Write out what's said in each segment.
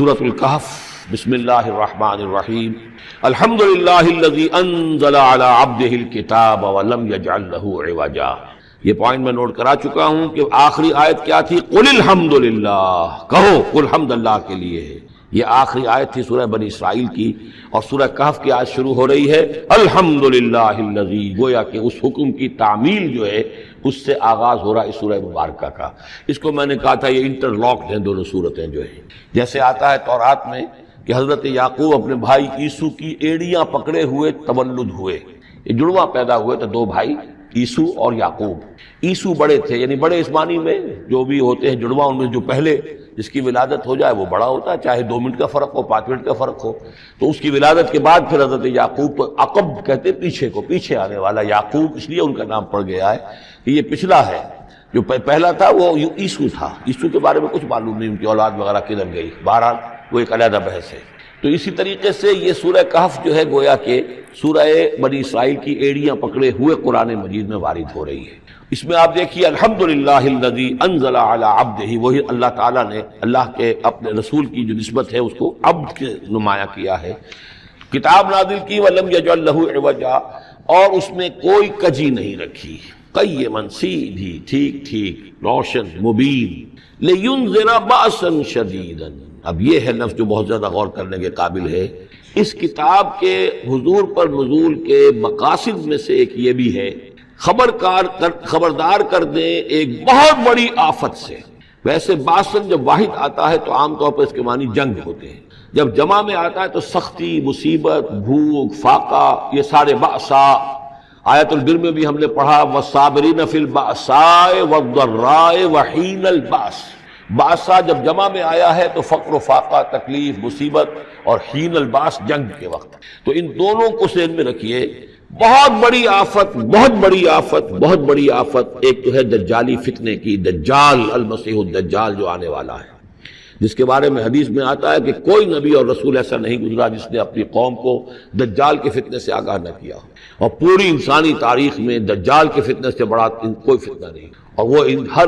سورۃ الکہف۔ بسم اللہ الرحمن الرحیم۔ الحمد للہ الذی انزل علی عبدہ الکتاب ولم یجعل لہ عوجا۔ یہ پوائنٹ میں نوٹ کرا چکا ہوں کہ آخری آیت کیا تھی؟ قل الحمد للہ، کہو قل حمد اللہ کے لیے ہے۔ یہ آخری آیت تھی سورہ بنی اسرائیل کی، اور سورہ کہف کی آیت شروع ہو رہی ہے الحمد للہ الذی، گویا کہ اس حکم کی تعمیل جو ہے اس سے آغاز ہو رہا ہے اس سورہ مبارکہ کا۔ اس کو میں نے کہا تھا یہ انٹر لاکڈ ہیں دونوں صورتیں جو ہیں، جیسے آتا ہے تورات میں کہ حضرت یعقوب اپنے بھائی عیسو کی ایڑیاں پکڑے ہوئے تولد ہوئے، یہ جڑواں پیدا ہوئے تو دو بھائی عیسو اور یعقوب۔ عیسو بڑے تھے، یعنی بڑے اس معنی میں جو بھی ہوتے ہیں جڑواں، ان میں جو پہلے جس کی ولادت ہو جائے وہ بڑا ہوتا ہے، چاہے 2 منٹ کا فرق ہو 5 منٹ کا فرق ہو۔ تو اس کی ولادت کے بعد پھر حضرت یعقوب کو عقب کہتے پیچھے کو، پیچھے آنے والا یعقوب، اس لیے ان کا نام پڑ گیا ہے کہ یہ پچھلا ہے۔ جو پہلا تھا وہ عیسو تھا، عیسو کے بارے میں کچھ معلوم نہیں ان کی اولاد وغیرہ کدھر گئی، بہرحال وہ ایک علیحدہ بحث ہے۔ تو اسی طریقے سے یہ سورہ کہف جو ہے گویا کہ سورہ بنی اسرائیل کی ایڑیاں پکڑے ہوئے قرآن مجید میں وارد ہو رہی ہے۔ اس میں آپ دیکھیے الحمدللہ الذی انزل علی عبدہ، وہی اللہ تعالیٰ نے اللہ کے اپنے رسول کی جو نسبت ہے اس کو عبد کے نمایاں کیا ہے۔ کتاب نازل کی ولم یجعل لہ عوجا، اور اس میں کوئی کجی نہیں رکھی، قیما، سیدھی، ٹھیک ٹھیک، روشن، مبین، لینذر بأسا شدیدا۔ اب یہ ہے لفظ جو بہت زیادہ غور کرنے کے قابل ہے۔ اس کتاب کے حضور پر نزول کے مقاصد میں سے ایک یہ بھی ہے خبردار کر دیں ایک بہت بڑی آفت سے۔ ویسے باسن جب واحد آتا ہے تو عام طور پر اس کے معنی جنگ ہوتے ہیں، جب جمع میں آتا ہے تو سختی، مصیبت، بھوک، فاقہ، یہ سارے بأسا۔ آیت البر میں بھی ہم نے پڑھا والصابرین فی البأساء والضراء وحین البأس۔ باسا جب جمع میں آیا ہے تو فقر و فاقہ، تکلیف، مصیبت، اور حین الباس جنگ کے وقت۔ تو ان دونوں کو ذہن میں رکھیے، بہت بڑی آفت، بہت بڑی آفت، بہت بڑی آفت۔ ایک تو ہے دجالی فتنے کی، دجال المسیح الدجال جو آنے والا ہے، جس کے بارے میں حدیث میں آتا ہے کہ کوئی نبی اور رسول ایسا نہیں گزرا جس نے اپنی قوم کو دجال کے فتنے سے آگاہ نہ کیا ہو، اور پوری انسانی تاریخ میں دجال کے فتنے سے بڑا کوئی فتنہ نہیں، اور وہ ہر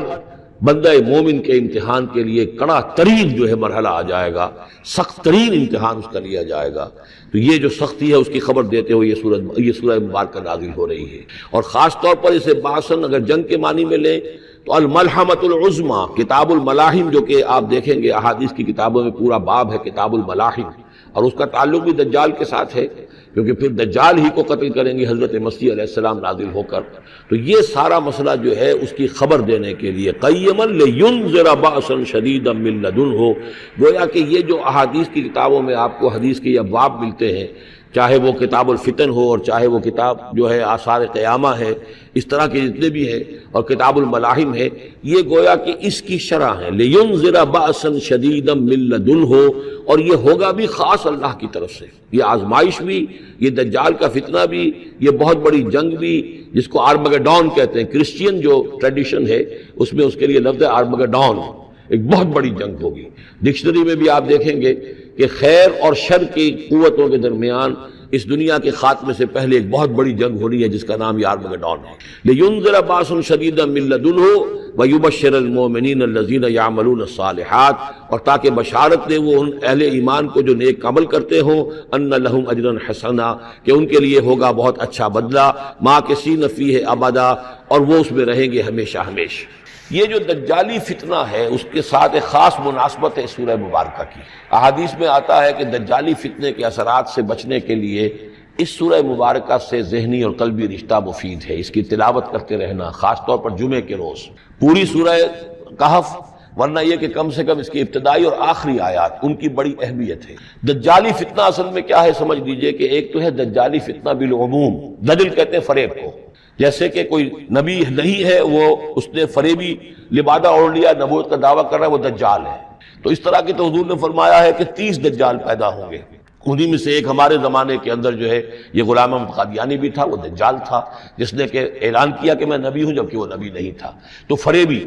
بندہ مومن کے امتحان کے لیے کڑا ترین جو ہے مرحلہ آ جائے گا، سخت ترین امتحان اس کا لیا جائے گا۔ تو یہ جو سختی ہے اس کی خبر دیتے ہوئے یہ سورہ مبارکہ نازل ہو رہی ہے۔ اور خاص طور پر اسے باسن اگر جنگ کے معنی میں لیں تو الملحمۃ العظمیٰ، کتاب الملاحم، جو کہ آپ دیکھیں گے احادیث کی کتابوں میں پورا باب ہے کتاب الملاحم، اور اس کا تعلق بھی دجال کے ساتھ ہے، کیونکہ پھر دجال ہی کو قتل کریں گے حضرت مسیح علیہ السلام نازل ہو کر۔ تو یہ سارا مسئلہ جو ہے اس کی خبر دینے کے لیے قیما لینذر بأسا شدیدا من لدنہ، گویا کہ یہ جو احادیث کی کتابوں میں آپ کو حدیث کے ابواب ملتے ہیں، چاہے وہ کتاب الفتن ہو اور چاہے وہ کتاب جو ہے آثار قیامہ ہے، اس طرح کے جتنے بھی ہیں، اور کتاب الملاحم ہے، یہ گویا کہ اس کی شرح ہے لینذر بأسا شدیدا من لدنہ، اور یہ ہوگا بھی خاص اللہ کی طرف سے۔ یہ آزمائش بھی، یہ دجال کا فتنہ بھی، یہ بہت بڑی جنگ بھی، جس کو آرمگڈون کہتے ہیں، کرسچین جو ٹریڈیشن ہے اس میں اس کے لیے لفظ ہے آرمگڈون، ایک بہت بڑی جنگ ہوگی۔ ڈکشنری میں بھی آپ دیکھیں گے کہ خیر اور شر کی قوتوں کے درمیان اس دنیا کے خاتمے سے پہلے ایک بہت بڑی جنگ ہونی ہے جس کا نام یہ آرمگڈون ہے۔ لینذر بأسا شدیدا من لدنہ ویبشر المؤمنین الذین یعملون الصالحات، اور تاکہ بشارت دے وہ ان اہل ایمان کو جو نیک عمل کرتے ہوں، ان لہم اجرا حسنا، کہ ان کے لیے ہوگا بہت اچھا بدلہ، ماکثین فیہ ابدا، اور وہ اس میں رہیں گے ہمیشہ ہمیشہ۔ یہ جو دجالی فتنہ ہے اس کے ساتھ ایک خاص مناسبت ہے سورہ مبارکہ کی۔ احادیث میں آتا ہے کہ دجالی فتنے کے اثرات سے بچنے کے لیے اس سورہ مبارکہ سے ذہنی اور قلبی رشتہ مفید ہے، اس کی تلاوت کرتے رہنا، خاص طور پر جمعے کے روز پوری سورہ کہف، ورنہ یہ کہ کم سے کم اس کی ابتدائی اور آخری آیات ان کی بڑی اہمیت ہے۔ دجالی فتنہ اصل میں کیا ہے سمجھ لیجئے کہ ایک تو ہے دجالی فتنہ بالعموم، دجل کہتے ہیں فریب کو، جیسے کہ کوئی نبی نہیں ہے وہ اس نے فریبی لبادہ اوڑھ لیا، نبوت کا دعویٰ کر رہا ہے، وہ دجال ہے۔ تو اس طرح کی تو حضور نے فرمایا ہے کہ 30 دجال پیدا ہوں گے، انہی میں سے ایک ہمارے زمانے کے اندر جو ہے یہ غلام احمد قادیانی بھی تھا، وہ دجال تھا جس نے کہ اعلان کیا کہ میں نبی ہوں جبکہ وہ نبی نہیں تھا۔ تو فریبی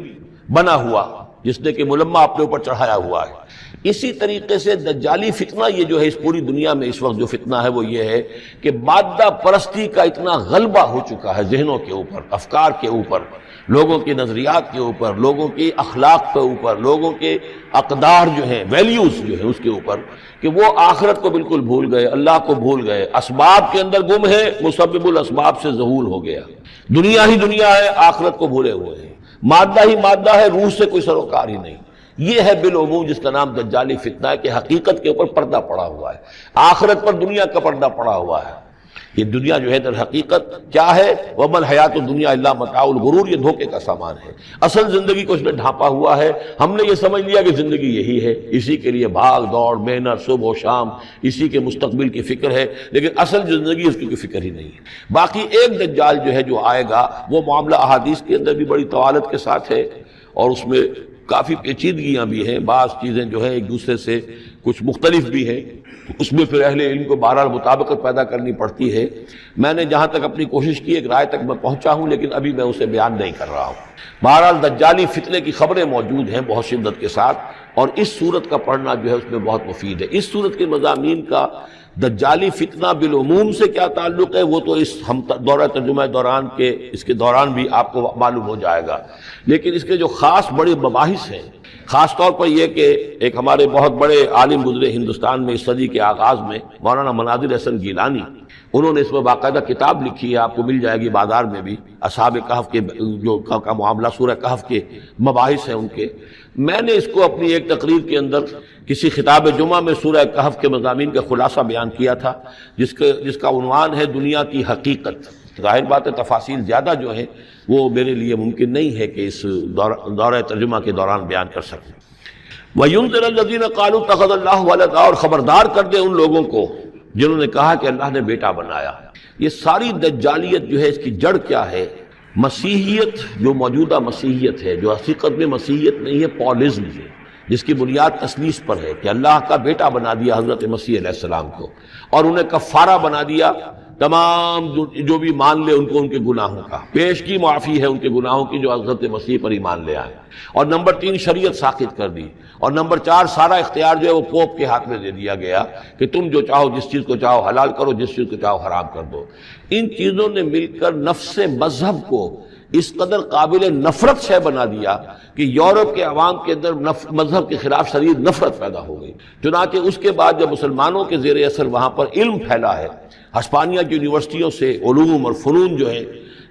بنا ہوا جس نے کہ ملمہ اپنے اوپر چڑھایا ہوا ہے۔ اسی طریقے سے دجالی فتنہ یہ جو ہے اس پوری دنیا میں اس وقت جو فتنہ ہے وہ یہ ہے کہ مادہ پرستی کا اتنا غلبہ ہو چکا ہے ذہنوں کے اوپر، افکار کے اوپر، لوگوں کے نظریات کے اوپر، لوگوں کے اخلاق کے اوپر، لوگوں کے اقدار جو ہیں، ویلیوز جو ہیں اس کے اوپر، کہ وہ آخرت کو بالکل بھول گئے، اللہ کو بھول گئے، اسباب کے اندر گم ہے، مسبب الاسباب سے ذہول ہو گیا، دنیا ہی دنیا ہے، آخرت کو بھولے ہوئے ہیں، مادہ ہی مادہ ہے، روح سے کوئی سروکار ہی نہیں۔ یہ ہے بالعموم جس کا نام دجالی فتنہ ہے، کہ حقیقت کے اوپر پردہ پڑا ہوا ہے، آخرت پر دنیا کا پردہ پڑا ہوا ہے۔ یہ دنیا جو ہے در حقیقت کیا ہے؟ وَمَا الْحَيَاةُ الدُّنْيَا إِلَّا مَتَاعُ الْغُرُورِ، یہ دھوکے کا سامان ہے۔ اصل زندگی کو اس نے ڈھانپا ہوا ہے، ہم نے یہ سمجھ لیا کہ زندگی یہی ہے، اسی کے لیے بھاگ دوڑ محنت صبح و شام، اسی کے مستقبل کی فکر ہے، لیکن اصل زندگی اس کی کوئی فکر ہی نہیں ہے۔ باقی ایک دجال جو ہے جو آئے گا، وہ معاملہ احادیث کے اندر بھی بڑی طوالت کے ساتھ ہے، اور اس میں کافی پیچیدگیاں بھی ہیں، بعض چیزیں جو ہیں ایک دوسرے سے کچھ مختلف بھی ہیں، اس میں پھر اہل علم کو بہرحال مطابقت پیدا کرنی پڑتی ہے۔ میں نے جہاں تک اپنی کوشش کی ایک رائے تک میں پہنچا ہوں، لیکن ابھی میں اسے بیان نہیں کر رہا ہوں۔ بہرحال دجالی فتنے کی خبریں موجود ہیں بہت شدت کے ساتھ، اور اس صورت کا پڑھنا جو ہے اس میں بہت مفید ہے۔ اس صورت کے مضامین کا دجالی فتنہ بالعموم سے کیا تعلق ہے، وہ تو اس ہم دورہ ترجمہ دوران کے اس کے دوران بھی آپ کو معلوم ہو جائے گا، لیکن اس کے جو خاص بڑے مباحث ہیں، خاص طور پر یہ کہ ایک ہمارے بہت بڑے عالم گزرے ہندوستان میں اس صدی کے آغاز میں، مولانا مناظر حسن گیلانی، انہوں نے اس میں باقاعدہ کتاب لکھی ہے، آپ کو مل جائے گی بازار میں بھی، اصحاب کہف کے جو کا معاملہ سورہ کہف کے مباحث ہیں ان کے۔ میں نے اس کو اپنی ایک تقریر کے اندر کسی خطاب جمعہ میں سورہ کہف کے مضامین کا خلاصہ بیان کیا تھا، جس کا عنوان ہے دنیا کی حقیقت۔ ظاہر بات ہے تفاصیل زیادہ جو ہیں وہ میرے لیے ممکن نہیں ہے کہ اس دورہ ترجمہ کے دوران بیان کر سکوں۔ وَيُنذِرَ الَّذِينَ قَالُوا اتَّخَذَ اللَّهُ وَلَدًا، اور خبردار کر دے ان لوگوں کو جنہوں نے کہا کہ اللہ نے بیٹا بنایا۔ یہ ساری دجالیت جو ہے اس کی جڑ کیا ہے؟ مسیحیت، جو موجودہ مسیحیت ہے، جو حقیقت میں مسیحیت نہیں ہے، پالزم ہے، جس کی بنیاد تثلیث پر ہے کہ اللہ کا بیٹا بنا دیا حضرت مسیح علیہ السلام کو، اور انہیں کفارہ بنا دیا تمام جو بھی مان لے ان کو ان کے گناہوں کا، پیش کی معافی ہے ان کے گناہوں کی جو حضرت مسیح پر ایمان لے آئے، اور نمبر 3 شریعت ساقط کر دی، اور نمبر 4 سارا اختیار جو ہے وہ پوپ کے ہاتھ میں دے دیا گیا کہ تم جو چاہو جس چیز کو چاہو حلال کرو، جس چیز کو چاہو حرام کر دو۔ ان چیزوں نے مل کر نفس مذہب کو اس قدر قابل نفرت شے بنا دیا کہ یورپ کے عوام کے اندر مذہب کے خلاف شدید نفرت پیدا ہو گئی۔ چنانچہ اس کے بعد جب مسلمانوں کے زیر اثر وہاں پر علم پھیلا ہے، ہسپانیہ کی یونیورسٹیوں سے علوم اور فنون جو ہیں،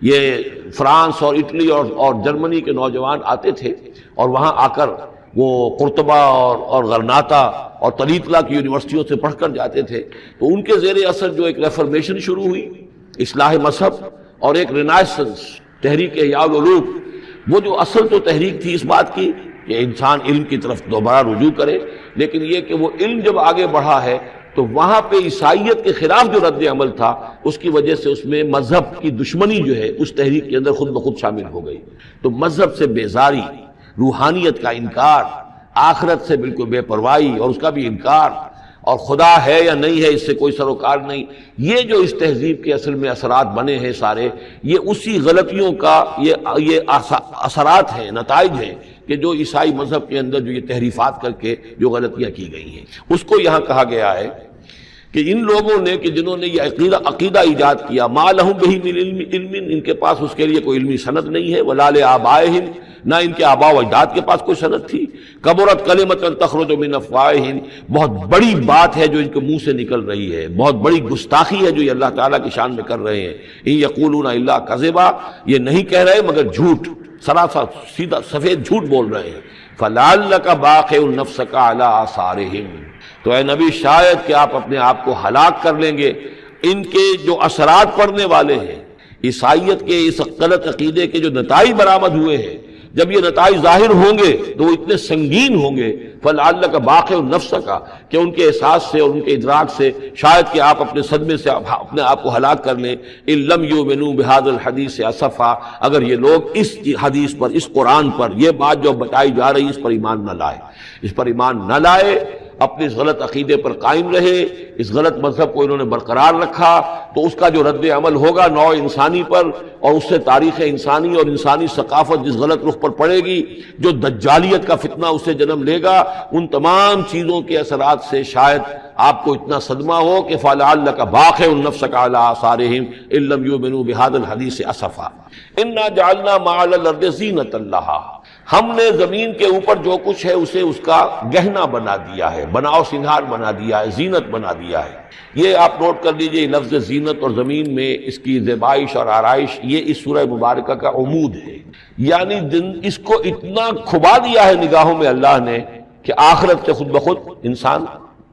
یہ فرانس اور اٹلی اور جرمنی کے نوجوان آتے تھے، اور وہاں آ کر وہ قرطبہ اور غرناطہ اور طلیطلہ کی یونیورسٹیوں سے پڑھ کر جاتے تھے، تو ان کے زیر اثر جو ایک ریفرمیشن شروع ہوئی، اصلاح مذہب، اور ایک رینائسنس، تحریک احیاء العلوم، وہ جو اصل تو تحریک تھی اس بات کی کہ انسان علم کی طرف دوبارہ رجوع کرے، لیکن یہ کہ وہ علم جب آگے بڑھا ہے تو وہاں پہ عیسائیت کے خلاف جو رد عمل تھا اس کی وجہ سے اس میں مذہب کی دشمنی جو ہے اس تحریک کے اندر خود بخود شامل ہو گئی۔ تو مذہب سے بیزاری، روحانیت کا انکار، آخرت سے بالکل بے پرواہی اور اس کا بھی انکار، اور خدا ہے یا نہیں ہے اس سے کوئی سروکار نہیں، یہ جو اس تہذیب کے اصل میں اثرات بنے ہیں سارے، یہ اسی غلطیوں کا یہ اثرات ہیں، نتائج ہیں کہ جو عیسائی مذہب کے اندر جو یہ تحریفات کر کے جو غلطیاں کی گئی ہیں، اس کو یہاں کہا گیا ہے کہ ان لوگوں نے کہ جنہوں نے یہ عقیدہ ایجاد کیا، ما لہم بہ من علم، ان کے پاس اس کے لیے کوئی علمی سند نہیں ہے، ولا لآبائہم، نہ ان کے آباء و اجداد کے پاس کوئی سند تھی، کبرت کلمۃ تخرج من افواہہم، بہت بڑی بات ہے جو ان کے منہ سے نکل رہی ہے، بہت بڑی گستاخی ہے جو یہ اللہ تعالیٰ کی شان میں کر رہے ہیں، ان یقولون الا کذبا، یہ نہیں کہہ رہے مگر جھوٹ، سراسر سیدھا سفید جھوٹ بول رہے ہیں، فلعلک باخع نفسک علی آثارہم، تو اے نبی شاید کہ آپ اپنے آپ کو ہلاک کر لیں گے ان کے جو اثرات پڑنے والے ہیں، عیسائیت کے اس غلط عقیدے کے جو نتائج برآمد ہوئے ہیں، جب یہ نتائج ظاہر ہوں گے تو وہ اتنے سنگین ہوں گے، فلعلک باخع نفسک، کہ ان کے احساس سے اور ان کے ادراک سے شاید کہ آپ اپنے صدمے سے اپنے آپ کو ہلاک کر لیں، ان لم یؤمنوا بہذا الحدیث اسفا، اگر یہ لوگ اس حدیث پر، اس قرآن پر، یہ بات جو بتائی جا رہی اس پر ایمان نہ لائے، اس پر ایمان نہ لائے، اپنے اس غلط عقیدے پر قائم رہے، اس غلط مذہب کو انہوں نے برقرار رکھا، تو اس کا جو رد عمل ہوگا نوع انسانی پر، اور اس سے تاریخ انسانی اور انسانی ثقافت جس غلط رخ پر پڑے گی، جو دجالیت کا فتنہ اسے جنم لے گا، ان تمام چیزوں کے اثرات سے شاید آپ کو اتنا صدمہ ہو کہ فَلَعَلَّكَ بَاخِعٌ نَفْسَكَ عَلَىٰ آثَارِهِمْ إِن لَّمْ يُؤْمِنُوا بِهَٰذَا الْحَدِيثِ أَسَفًا إِنَّا جَعَلْنَا مَا عَلَى الْأَرْضِ زِينَةً لَّهَا، ہم نے زمین کے اوپر جو کچھ ہے اسے اس کا گہنا بنا دیا ہے، بناؤ سنگھار بنا دیا ہے، زینت بنا دیا ہے۔ یہ آپ نوٹ کر لیجئے، لفظ زینت اور زمین میں اس کی زیبائش اور آرائش، یہ اس سورہ مبارکہ کا عمود ہے، یعنی اس کو اتنا کھبا دیا ہے نگاہوں میں اللہ نے کہ آخرت سے خود بخود انسان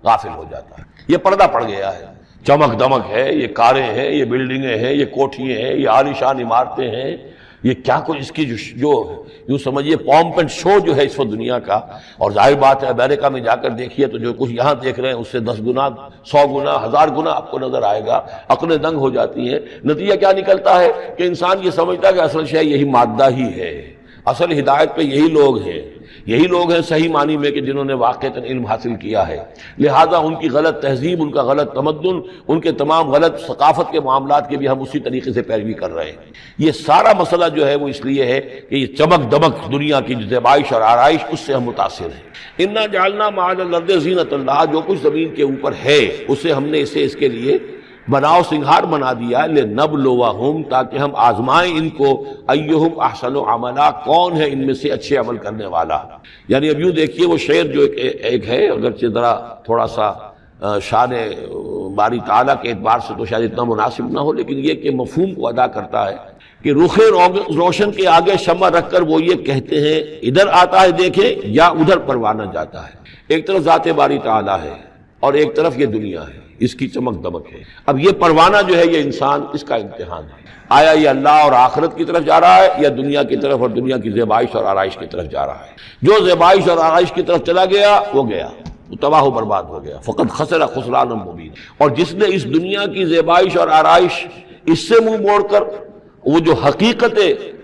غافل ہو جاتا ہے۔ یہ پردہ پڑ گیا ہے، چمک دمک ہے، یہ کاریں ہیں، یہ بلڈنگیں ہیں، یہ کوٹھیاں ہیں، یہ عالیشان عمارتیں ہیں، یہ کیا کچھ اس کی جو یوں سمجھیے پومپ اینڈ شو جو ہے اس وقت دنیا کا، اور ظاہر بات ہے امریکہ میں جا کر دیکھیے تو جو کچھ یہاں دیکھ رہے ہیں اس سے 10 گنا 100 گنا 1000 گنا آپ کو نظر آئے گا، عقلیں دنگ ہو جاتی ہیں۔ نتیجہ کیا نکلتا ہے کہ انسان یہ سمجھتا ہے کہ اصل شے یہی مادہ ہی ہے، اصل ہدایت پہ یہی لوگ ہیں، یہی لوگ ہیں صحیح معنی میں کہ جنہوں نے واقعتاً علم حاصل کیا ہے، لہذا ان کی غلط تہذیب، ان کا غلط تمدن، ان کے تمام غلط ثقافت کے معاملات کے بھی ہم اسی طریقے سے پیروی کر رہے ہیں۔ یہ سارا مسئلہ جو ہے وہ اس لیے ہے کہ یہ چمک دمک دنیا کی جو زیبائش اور آرائش، اس سے ہم متاثر ہیں۔ انا جعلنا ما علی الارض زینۃ اللہ، جو کچھ زمین کے اوپر ہے اسے ہم نے اسے اس کے لیے بناؤ سنگھار بنا دیا، لنبلوہم، تاکہ ہم آزمائیں ان کو، ایہم احسن عملا، کون ہے ان میں سے اچھے عمل کرنے والا۔ یعنی اب یوں دیکھیے وہ شعر جو ایک ہے، اگرچہ ذرا تھوڑا سا شان باری تعالیٰ کے اعتبار سے تو شاید اتنا مناسب نہ ہو، لیکن یہ کہ مفہوم کو ادا کرتا ہے کہ رخ روشن کے آگے شمع رکھ کر وہ یہ کہتے ہیں ادھر آتا ہے دیکھیں یا ادھر پروانہ جاتا ہے۔ ایک طرف ذات باری تعالیٰ ہے اور ایک طرف یہ دنیا ہے، اس کی چمک دمک ہے۔ اب یہ پروانہ جو ہے یہ انسان، اس کا امتحان ہے، آیا یہ اللہ اور آخرت کی طرف جا رہا ہے یا دنیا کی طرف اور دنیا کی زیبائش اور آرائش کی طرف جا رہا ہے۔ جو زیبائش اور آرائش کی طرف چلا گیا وہ گیا، وہ تباہ و برباد ہو گیا، فقط خسر خسرانا مبین۔ اور جس نے اس دنیا کی زیبائش اور آرائش اس سے منہ موڑ کر وہ جو حقیقت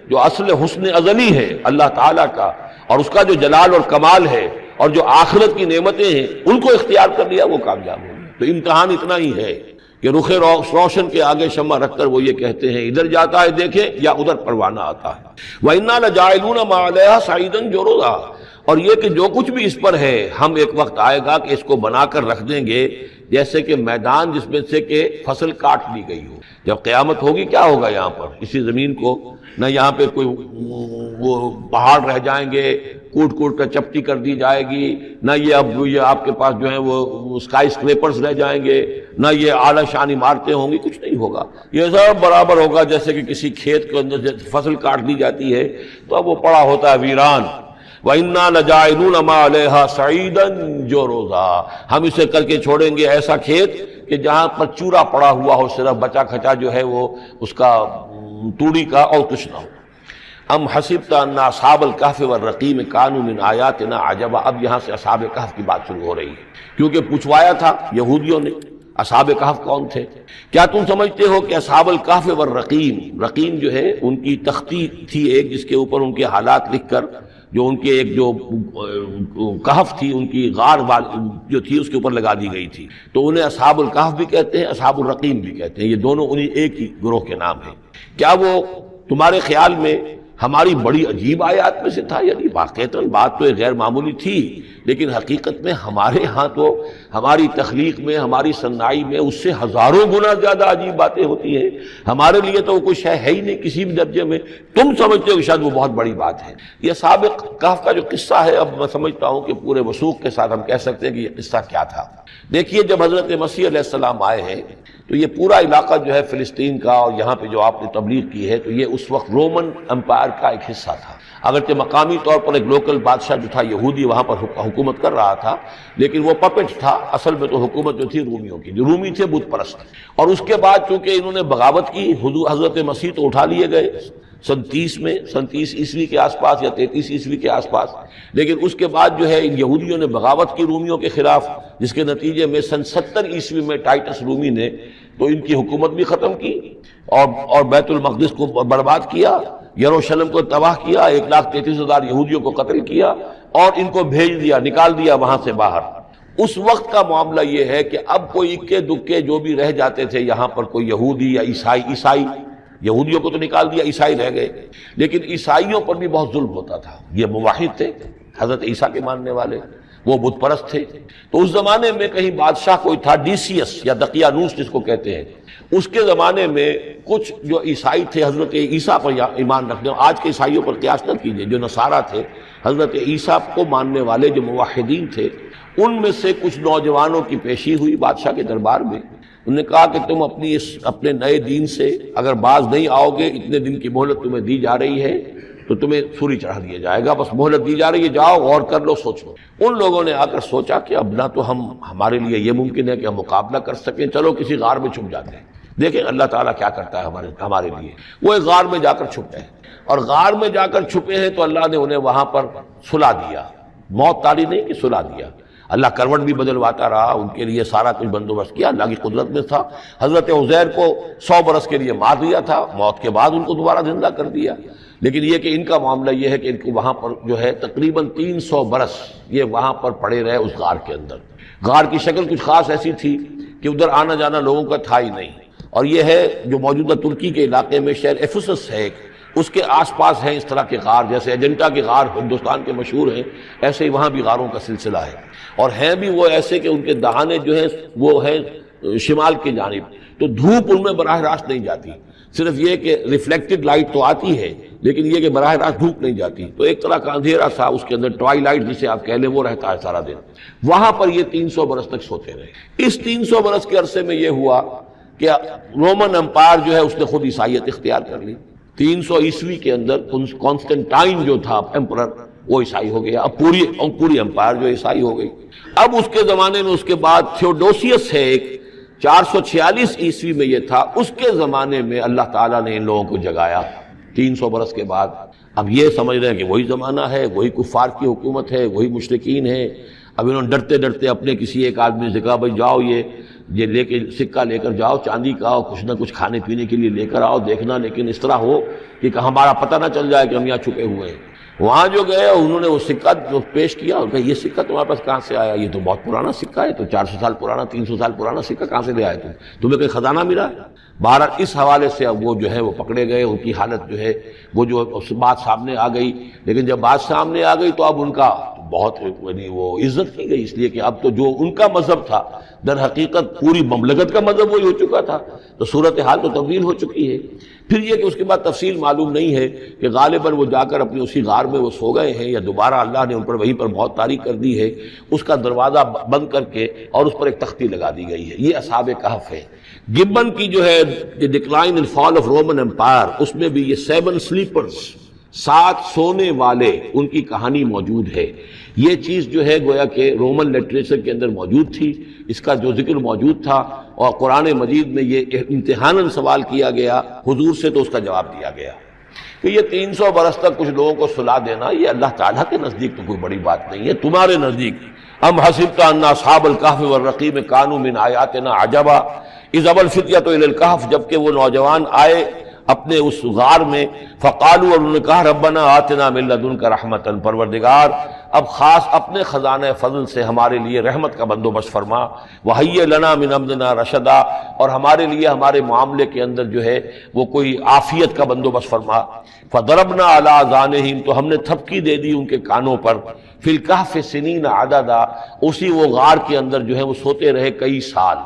جو اصل حسن ازلی ہے اللہ تعالیٰ کا، اور اس کا جو جلال اور کمال ہے، اور جو آخرت کی نعمتیں ہیں ان کو اختیار کر لیا، وہ کامیاب ہو گیا۔ تو امتحان اتنا ہی ہے کہ رخ روشن کے آگے شمع رکھ کر وہ یہ کہتے ہیں ادھر جاتا ہے دیکھیں یا ادھر پروانہ آتا ہے۔ وَإِنَّا لَجَاعِلُونَ مَا عَلَيْهَا صَعِيدًا جُرُزًا، اور یہ کہ جو کچھ بھی اس پر ہے ہم ایک وقت آئے گا کہ اس کو بنا کر رکھ دیں گے جیسے کہ میدان جس میں سے کہ فصل کاٹ لی گئی ہو۔ جب قیامت ہوگی کیا ہوگا یہاں پر اسی زمین کو، نہ یہاں پہ کوئی وہ پہاڑ رہ جائیں گے کوٹ کوٹ کر چپٹی کر دی جائے گی، نہ یہ آپ کے پاس جو ہیں وہ اسکائی اسکریپرز رہ جائیں گے، نہ یہ اعلیٰ شان عمارتیں ہوں گی، کچھ نہیں ہوگا۔ یہ سب برابر ہوگا جیسے کہ کسی کھیت کے اندر فصل کاٹ دی جاتی ہے تو اب وہ پڑا ہوتا ہے ویران۔ وَإِنَّا لَجَاعِلُونَ مَا عَلَيْهَا صَعِيدًا جُرُزًا، ہم اسے کر کے چھوڑیں گے ایسا کھیت کہ جہاں پر چورا پڑا ہوا ہو، صرف بچا کھچا جو ہے وہ اس کا توڑی کا، اور کچھ نہ ہو۔ ام حسبت ان اصحاب الکہف والرقیم کانوا من آیاتنا عجبا، اب یہاں سے اصحاب کہف کی بات شروع ہو رہی ہے، کیونکہ پوچھوایا تھا یہودیوں نے اصحاب کہف کون تھے۔ کیا تم سمجھتے ہو کہ اصحاب الکہف والرقیم، رقیم جو ہے ان کی تختی تھی ایک جس کے اوپر ان کے حالات لکھ کر، جو ان کے ایک جو کہف تھی ان کی غار جو تھی اس کے اوپر لگا دی گئی تھی، تو انہیں اصحاب الکہف بھی کہتے ہیں، اصحاب الرقیم بھی کہتے ہیں، یہ دونوں انہیں ایک ہی گروہ کے نام ہیں۔ کیا وہ تمہارے خیال میں ہماری بڑی عجیب آیات میں سے تھا؟ یعنی واقعتاً بات تو غیر معمولی تھی، لیکن حقیقت میں ہمارے ہاں تو ہماری تخلیق میں، ہماری صنائی میں اس سے ہزاروں گنا زیادہ عجیب باتیں ہوتی ہیں، ہمارے لیے تو وہ کچھ ہے ہی نہیں کسی بھی درجے میں، تم سمجھتے ہو کہ شاید وہ بہت بڑی بات ہے۔ یہ سابق کہف کا جو قصہ ہے، اب میں سمجھتا ہوں کہ پورے وثوق کے ساتھ ہم کہہ سکتے ہیں کہ یہ قصہ کیا تھا۔ دیکھیے جب حضرت مسیح علیہ السلام آئے ہیں تو یہ پورا علاقہ جو ہے فلسطین کا، اور یہاں پہ جو آپ نے تبلیغ کی ہے، تو یہ اس وقت رومن امپائر کا ایک حصہ تھا۔ اگرچہ مقامی طور پر ایک لوکل بادشاہ جو تھا یہودی وہاں پر حکومت کر رہا تھا، لیکن وہ پپٹ تھا، اصل میں تو حکومت جو تھی رومیوں کی، جو رومی تھے بت پرست۔ اور اس کے بعد چونکہ انہوں نے بغاوت کی، حضرت مسیح تو اٹھا لیے گئے سن 30 عیسوی کے آس پاس یا 33 عیسوی کے آس پاس، لیکن اس کے بعد جو ہے ان یہودیوں نے بغاوت کی رومیوں کے خلاف، جس کے نتیجے میں سن 70 عیسوی میں ٹائٹس رومی نے تو ان کی حکومت بھی ختم کی اور بیت المقدس کو برباد کیا، یروشلم کو تباہ کیا، 1,33,000 یہودیوں کو قتل کیا اور ان کو بھیج دیا، نکال دیا وہاں سے باہر۔ اس وقت کا معاملہ یہ ہے کہ اب کوئی اکے دکے جو بھی رہ جاتے تھے یہاں پر، کوئی یہودی یا عیسائی، یہودیوں کو تو نکال دیا، عیسائی رہ گئے، لیکن عیسائیوں پر بھی بہت ظلم ہوتا تھا۔ یہ موحد تھے، حضرت عیسیٰ کے ماننے والے، وہ بت پرست تھے۔ تو اس زمانے میں کہیں بادشاہ کوئی تھا، ڈیسیس یا دقیانوس جس کو کہتے ہیں، اس کے زمانے میں کچھ جو عیسائی تھے حضرت عیسیٰ پر ایمان رکھنے، آج کے عیسائیوں پر قیاس نہ کیجیے، جو نصارہ تھے حضرت عیسیٰ کو ماننے والے جو موحدین تھے، ان میں سے کچھ نوجوانوں کی پیشی ہوئی بادشاہ کے دربار میں۔ انہوں نے کہا کہ تم اپنے نئے دین سے اگر باز نہیں آؤ گے، اتنے دن کی مہلت تمہیں دی جا رہی ہے تو تمہیں سولی چڑھا دیا جائے گا، بس مہلت دی جا رہی ہے، جاؤ غور کر لو، سوچو۔ ان لوگوں نے آ کر سوچا کہ اب نہ تو ہمارے لیے یہ ممکن ہے کہ ہم مقابلہ کر سکیں، چلو کسی غار میں چھپ جاتے ہیں، دیکھیں اللہ تعالیٰ کیا کرتا ہے ہمارے لیے۔ وہ ایک غار میں جا کر چھپے ہیں، اور غار میں جا کر چھپے ہیں تو اللہ نے انہیں وہاں پر سلا دیا، موت تاری نہیں کہ سلا دیا۔ اللہ کروٹ بھی بدلواتا رہا، ان کے لیے سارا کچھ بندوبست کیا، اللہ کی قدرت میں تھا۔ حضرت عزیر کو 100 برس کے لیے مار دیا تھا، موت کے بعد ان کو دوبارہ زندہ کر دیا۔ لیکن یہ کہ ان کا معاملہ یہ ہے کہ ان کو وہاں پر جو ہے تقریباً 300 برس یہ وہاں پر پڑے رہے اس غار کے اندر۔ غار کی شکل کچھ خاص ایسی تھی کہ ادھر آنا جانا لوگوں کا تھا ہی نہیں، اور یہ ہے جو موجودہ ترکی کے علاقے میں شہر ایفسس ہے، اس کے آس پاس ہیں اس طرح کے غار، جیسے ایجنٹا کے غار ہندوستان کے مشہور ہیں، ایسے ہی وہاں بھی غاروں کا سلسلہ ہے، اور ہیں بھی وہ ایسے کہ ان کے دہانے جو ہیں وہ ہیں شمال کی جانب، تو دھوپ ان میں براہ راست نہیں جاتی، صرف یہ کہ ریفلیکٹڈ لائٹ تو آتی ہے لیکن یہ کہ براہ راست دھوپ نہیں جاتی، تو ایک طرح کا اندھیرا سا اس کے اندر، ٹوائی لائٹ جسے آپ کہہ لیں، وہ رہتا ہے سارا دن۔ وہاں پر یہ 300 برس تک سوتے رہے۔ اس 300 برس کے عرصے میں یہ ہوا کہ رومن امپائر جو ہے اس نے خود عیسائیت اختیار کر لی۔ 300 عیسوی کے اندر کانسٹنٹائن جو تھا ایمپرر، وہ عیسائی ہو گیا، اب پوری امپائر جو عیسائی ہو گئی۔ اب اس کے زمانے میں اس کے بعد تھیوڈوسیس ہے ایک، 446 عیسوی میں یہ تھا، اس کے زمانے میں اللہ تعالیٰ نے ان لوگوں کو جگایا 300 برس کے بعد۔ اب یہ سمجھ رہے ہیں کہ وہی زمانہ ہے، وہی کفار کی حکومت ہے، وہی مشرکین ہے۔ اب انہوں نے ڈرتے ڈرتے اپنے کسی ایک آدمی سے کہا بھائی جاؤ یہ لے کے سکہ لے کر جاؤ چاندی کا، کچھ نہ کچھ کھانے پینے کے لیے لے کر آؤ، دیکھنا لیکن اس طرح ہو کہ ہمارا پتہ نہ چل جائے کہ ہم یہاں چھپے ہوئے ہیں۔ وہاں جو گئے انہوں نے وہ سکہ جو پیش کیا، اور کہا یہ سکہ تمہارے پاس کہاں سے آیا؟ یہ تو بہت پرانا سکہ ہے، تو 400 سال پرانا، 300 سال پرانا سکہ کہاں سے لے آئے تمہیں کوئی خزانہ ملا ہے؟ بہرحال اس حوالے سے اب وہ جو ہے وہ پکڑے گئے، ان کی حالت جو ہے وہ جو بات سامنے آ گئی، لیکن جب بات سامنے آ گئی تو اب ان کا بہت وہ عزت کی گئی، اس لیے کہ اب تو جو ان کا مذہب تھا در حقیقت پوری مملکت کا مذہب وہی ہو چکا تھا، تو صورتحال تو تبدیل ہو چکی ہے۔ پھر یہ کہ اس کے بعد تفصیل معلوم نہیں ہے کہ غالباً وہ جا کر اپنی اسی غار میں وہ سو گئے ہیں، یا دوبارہ اللہ نے ان پر وہیں پر موت طاری کر دی ہے، اس کا دروازہ بند کر کے اور اس پر ایک تختی لگا دی گئی ہے۔ یہ اصحاب کہف ہے۔ گبن کی جو ہے decline and fall of Roman empire, اس میں بھی یہ 7 سلیپرز، 7 سونے والے، ان کی کہانی موجود ہے۔ یہ چیز جو ہے گویا کہ رومن لٹریچر کے اندر موجود تھی، اس کا جو ذکر موجود تھا، اور قرآن مجید میں یہ امتحاناً سوال کیا گیا حضور سے، تو اس کا جواب دیا گیا کہ یہ 300 برس تک کچھ لوگوں کو سلا دینا، یہ اللہ تعالیٰ کے نزدیک تو کوئی بڑی بات نہیں ہے، تمہارے نزدیک ام حسبت ان اصحاب الکہف والرقیم کانوا من آیاتنا عجبا اذ ابى الفتية الى الکہف، جبکہ وہ نوجوان آئے اپنے اس غار میں، فقالوا، اور انہوں نے کہا ربنا آتنا من لدنک رحمتا، پروردگار اب خاص اپنے خزانہ فضل سے ہمارے لیے رحمت کا بندوبست فرما، وہیئ لنا من امرنا رشدا، اور ہمارے لیے ہمارے معاملے کے اندر جو ہے وہ کوئی عافیت کا بندوبست فرما، فضربنا علی آذانہم، تو ہم نے تھپکی دے دی ان کے کانوں پر، فی الکہف سنین عددا، اسی وہ غار کے اندر جو ہے وہ سوتے رہے کئی سال۔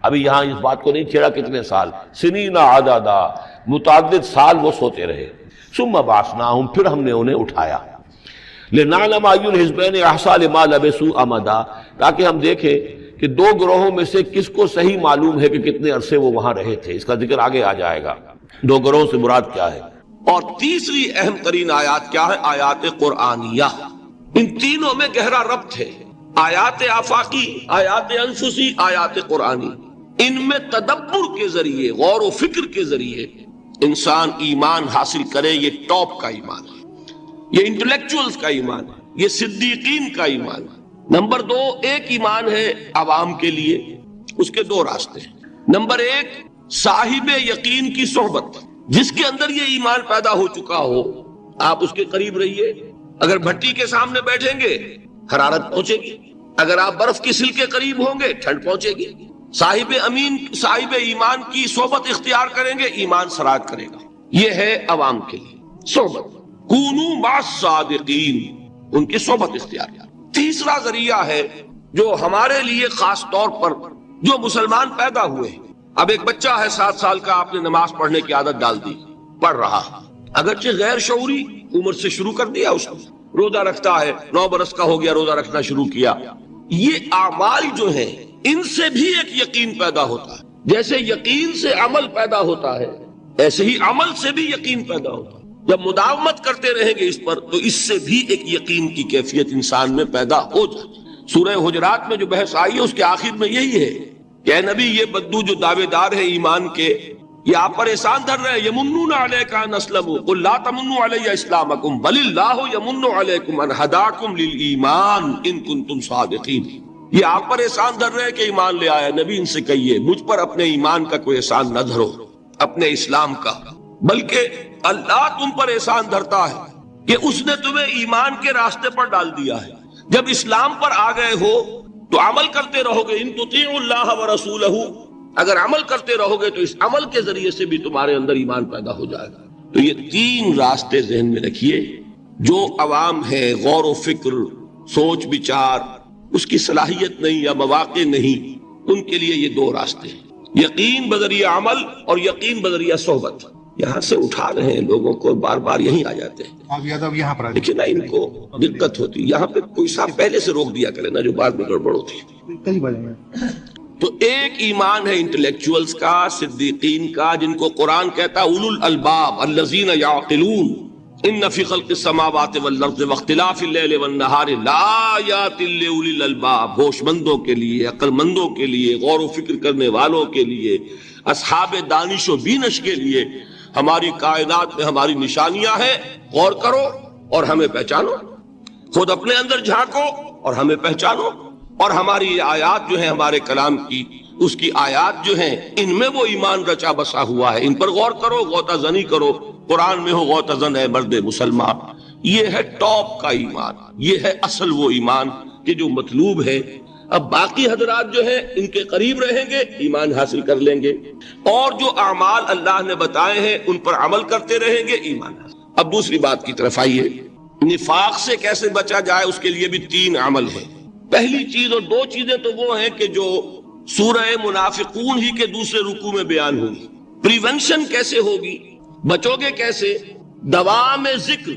ابھی یہاں اس بات کو نہیں چھیڑا کتنے سال، سنین عددا، متعدد سال وہ سوتے رہے۔ ثم بعثناہم، پھر ہم نے انہیں اٹھایا، لنعلم ای الحزبین احصیٰ لما لبثوا امدا، تاکہ ہم دیکھیں کہ 2 گروہوں میں سے کس کو صحیح معلوم ہے کہ کتنے عرصے وہ وہاں رہے تھے۔ اس کا ذکر آگے آ جائے گا 2 گروہوں سے مراد کیا ہے۔ اور تیسری اہم ترین آیات کیا ہے؟ آیات قرآنیہ۔ ان تینوں میں گہرا ربط ہے، آیات آفاقی، آیات انفسی، آیات قرآنی۔ ان میں تدبر کے ذریعے، غور و فکر کے ذریعے انسان ایمان حاصل کرے، یہ ٹاپ کا ایمان ہے، یہ انٹلیکچوئلز کا ایمان ہے، یہ صدیقین کا ایمان ہے۔ نمبر 2، ایک ایمان ہے عوام کے لیے، اس کے 2 راستے ہیں۔ نمبر 1، صاحب یقین کی صحبت، جس کے اندر یہ ایمان پیدا ہو چکا ہو، آپ اس کے قریب رہیے، اگر بھٹی کے سامنے بیٹھیں گے حرارت پہنچے گی، اگر آپ برف کی سل کے قریب ہوں گے ٹھنڈ پہنچے گی، صاحب امین صاحب ایمان کی صحبت اختیار کریں گے ایمان سراغ کرے گا۔ یہ ہے عوام کے لیے صحبت، کونوا مع الصادقین، ان کی صحبت اختیار کیا۔ تیسرا ذریعہ ہے جو ہمارے لیے خاص طور پر جو مسلمان پیدا ہوئے ہیں، اب ایک بچہ ہے 7 سال کا، آپ نے نماز پڑھنے کی عادت ڈال دی، پڑھ رہا، اگرچہ غیر شعوری عمر سے شروع کر دیا، اس نے روزہ رکھتا ہے، 9 برس کا ہو گیا روزہ رکھنا شروع کیا۔ یہ اعمال جو ہیں ان سے بھی ایک یقین پیدا ہوتا ہے، جیسے یقین سے عمل پیدا ہوتا ہے ایسے ہی عمل سے بھی یقین پیدا ہوتا ہے۔ جب مداومت کرتے رہیں گے اس پر تو اس سے بھی ایک یقین کی کیفیت انسان میں پیدا ہو جاتی ہے۔ سورہ حجرات میں جو بحث آئی ہے اس کے آخر میں یہی ہے کہ اے نبی یہ بدو جو دعوے دار ہے ایمان کے، یہ آپ پر احسان دھر رہے ہیں، یمنون علیک ان اسلموا قل لا تمنوا علی اسلامکم بل اللہ یمن علیکم ان ہداکم للایمان ان کنتم صادقین۔ یہ آپ پر احسان دھر رہے ہیں کہ ایمان لے آیا، نبی ان سے کہیے مجھ پر اپنے ایمان کا کوئی احسان نہ دھرو، اپنے اسلام کا، بلکہ اللہ تم پر احسان دھرتا ہے کہ اس نے تمہیں ایمان کے راستے پر ڈال دیا ہے۔ جب اسلام پر آ گئے ہو تو عمل کرتے رہو گے، ان تطیعوا اللہ ورسولہ، اگر عمل کرتے رہو گے تو اس عمل کے ذریعے سے بھی تمہارے اندر ایمان پیدا ہو جائے گا۔ تو یہ 3 راستے ذہن میں رکھیے، جو عوام ہے غور و فکر، سوچ بچار، اس کی صلاحیت نہیں یا مواقع نہیں، ان کے لیے یہ 2 راستے ہیں، یقین بذریعہ عمل اور یقین بذریعہ صحبت۔ یہاں سے اٹھا رہے ہیں لوگوں کو، بار بار یہیں آ جاتے ہیں، لیکن ان کو دقت ہوتی، یہاں پہ کوئی صاحب پہلے سے روک دیا کرے نا جو بعد میں گڑبڑ ہوتی ہے۔ تو ایک ایمان ہے انٹلیکچوئلز کا، صدیقین کا، جن کو قرآن کہتا ہے اولو الالباب الذین یعقلون ان فی خلق السماوات والارض واختلاف اللیل والنہار لآیات لأولی الالباب، ہوش مندوں کے لیے، عقل مندوں کے لیے، غور و فکر کرنے والوں کے لیے، اصحاب دانش و بینش کے لیے ہماری کائنات میں ہماری نشانیاں ہیں، غور کرو اور ہمیں پہچانو، خود اپنے اندر جھانکو اور ہمیں پہچانو، اور ہماری یہ آیات جو ہیں ہمارے کلام کی، اس کی آیات جو ہیں ان میں وہ ایمان رچا بسا ہوا ہے، ان پر غور کرو، غوطہ زنی کرو، قرآن میں ہو غوطہ زن ہے مرد مسلمان۔ یہ ہے ٹاپ کا ایمان، یہ ہے اصل وہ ایمان کہ جو مطلوب ہے۔ اب باقی حضرات جو ہیں ان کے قریب رہیں گے، ایمان حاصل کر لیں گے، اور جو اعمال اللہ نے بتائے ہیں ان پر عمل کرتے رہیں گے، ایمان حاصل۔ اب دوسری بات کی طرف آئیے، نفاق سے کیسے بچا جائے، اس کے لیے بھی 3 عمل ہیں۔ پہلی چیز، اور 2 چیزیں تو وہ ہیں کہ جو سورہ منافقون ہی کے دوسرے رکوع میں بیان ہوگی۔ پریونشن کیسے ہوگی، بچو گے کیسے؟ دوام ذکر،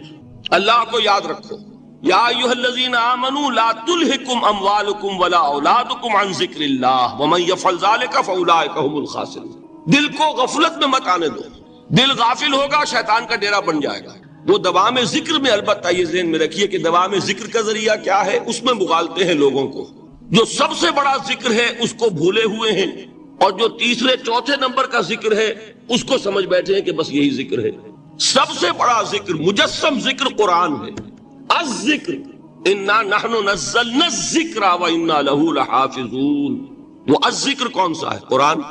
اللہ کو یاد رکھو، یا ایھا الذین آمنوا لا تلہکم اموالکم ولا اولادکم عن ذکر اللہ ومن یفعل ذلک فاولئک هم الخاسرون۔ دل کو غفلت میں مت آنے دو، دل غافل ہوگا شیطان کا ڈیرا بن جائے گا۔ وہ دوام ذکر میں، البتہ یہ ذہن میں رکھیے کہ دوام ذکر کا ذریعہ کیا ہے، اس میں مغالتے ہیں لوگوں کو، جو سب سے بڑا ذکر ہے اس کو بھولے ہوئے ہیں، اور جو تیسرے چوتھے نمبر کا ذکر ہے اس کو سمجھ بیٹھے ہیں کہ بس یہی ذکر ہے۔ سب سے بڑا ذکر، مجسم ذکر قرآن ہے۔ الذکر انا نحن نزلنا الذکر وانا له لحافظون۔ وہ الذکر کون سا ہے؟ قرآن۔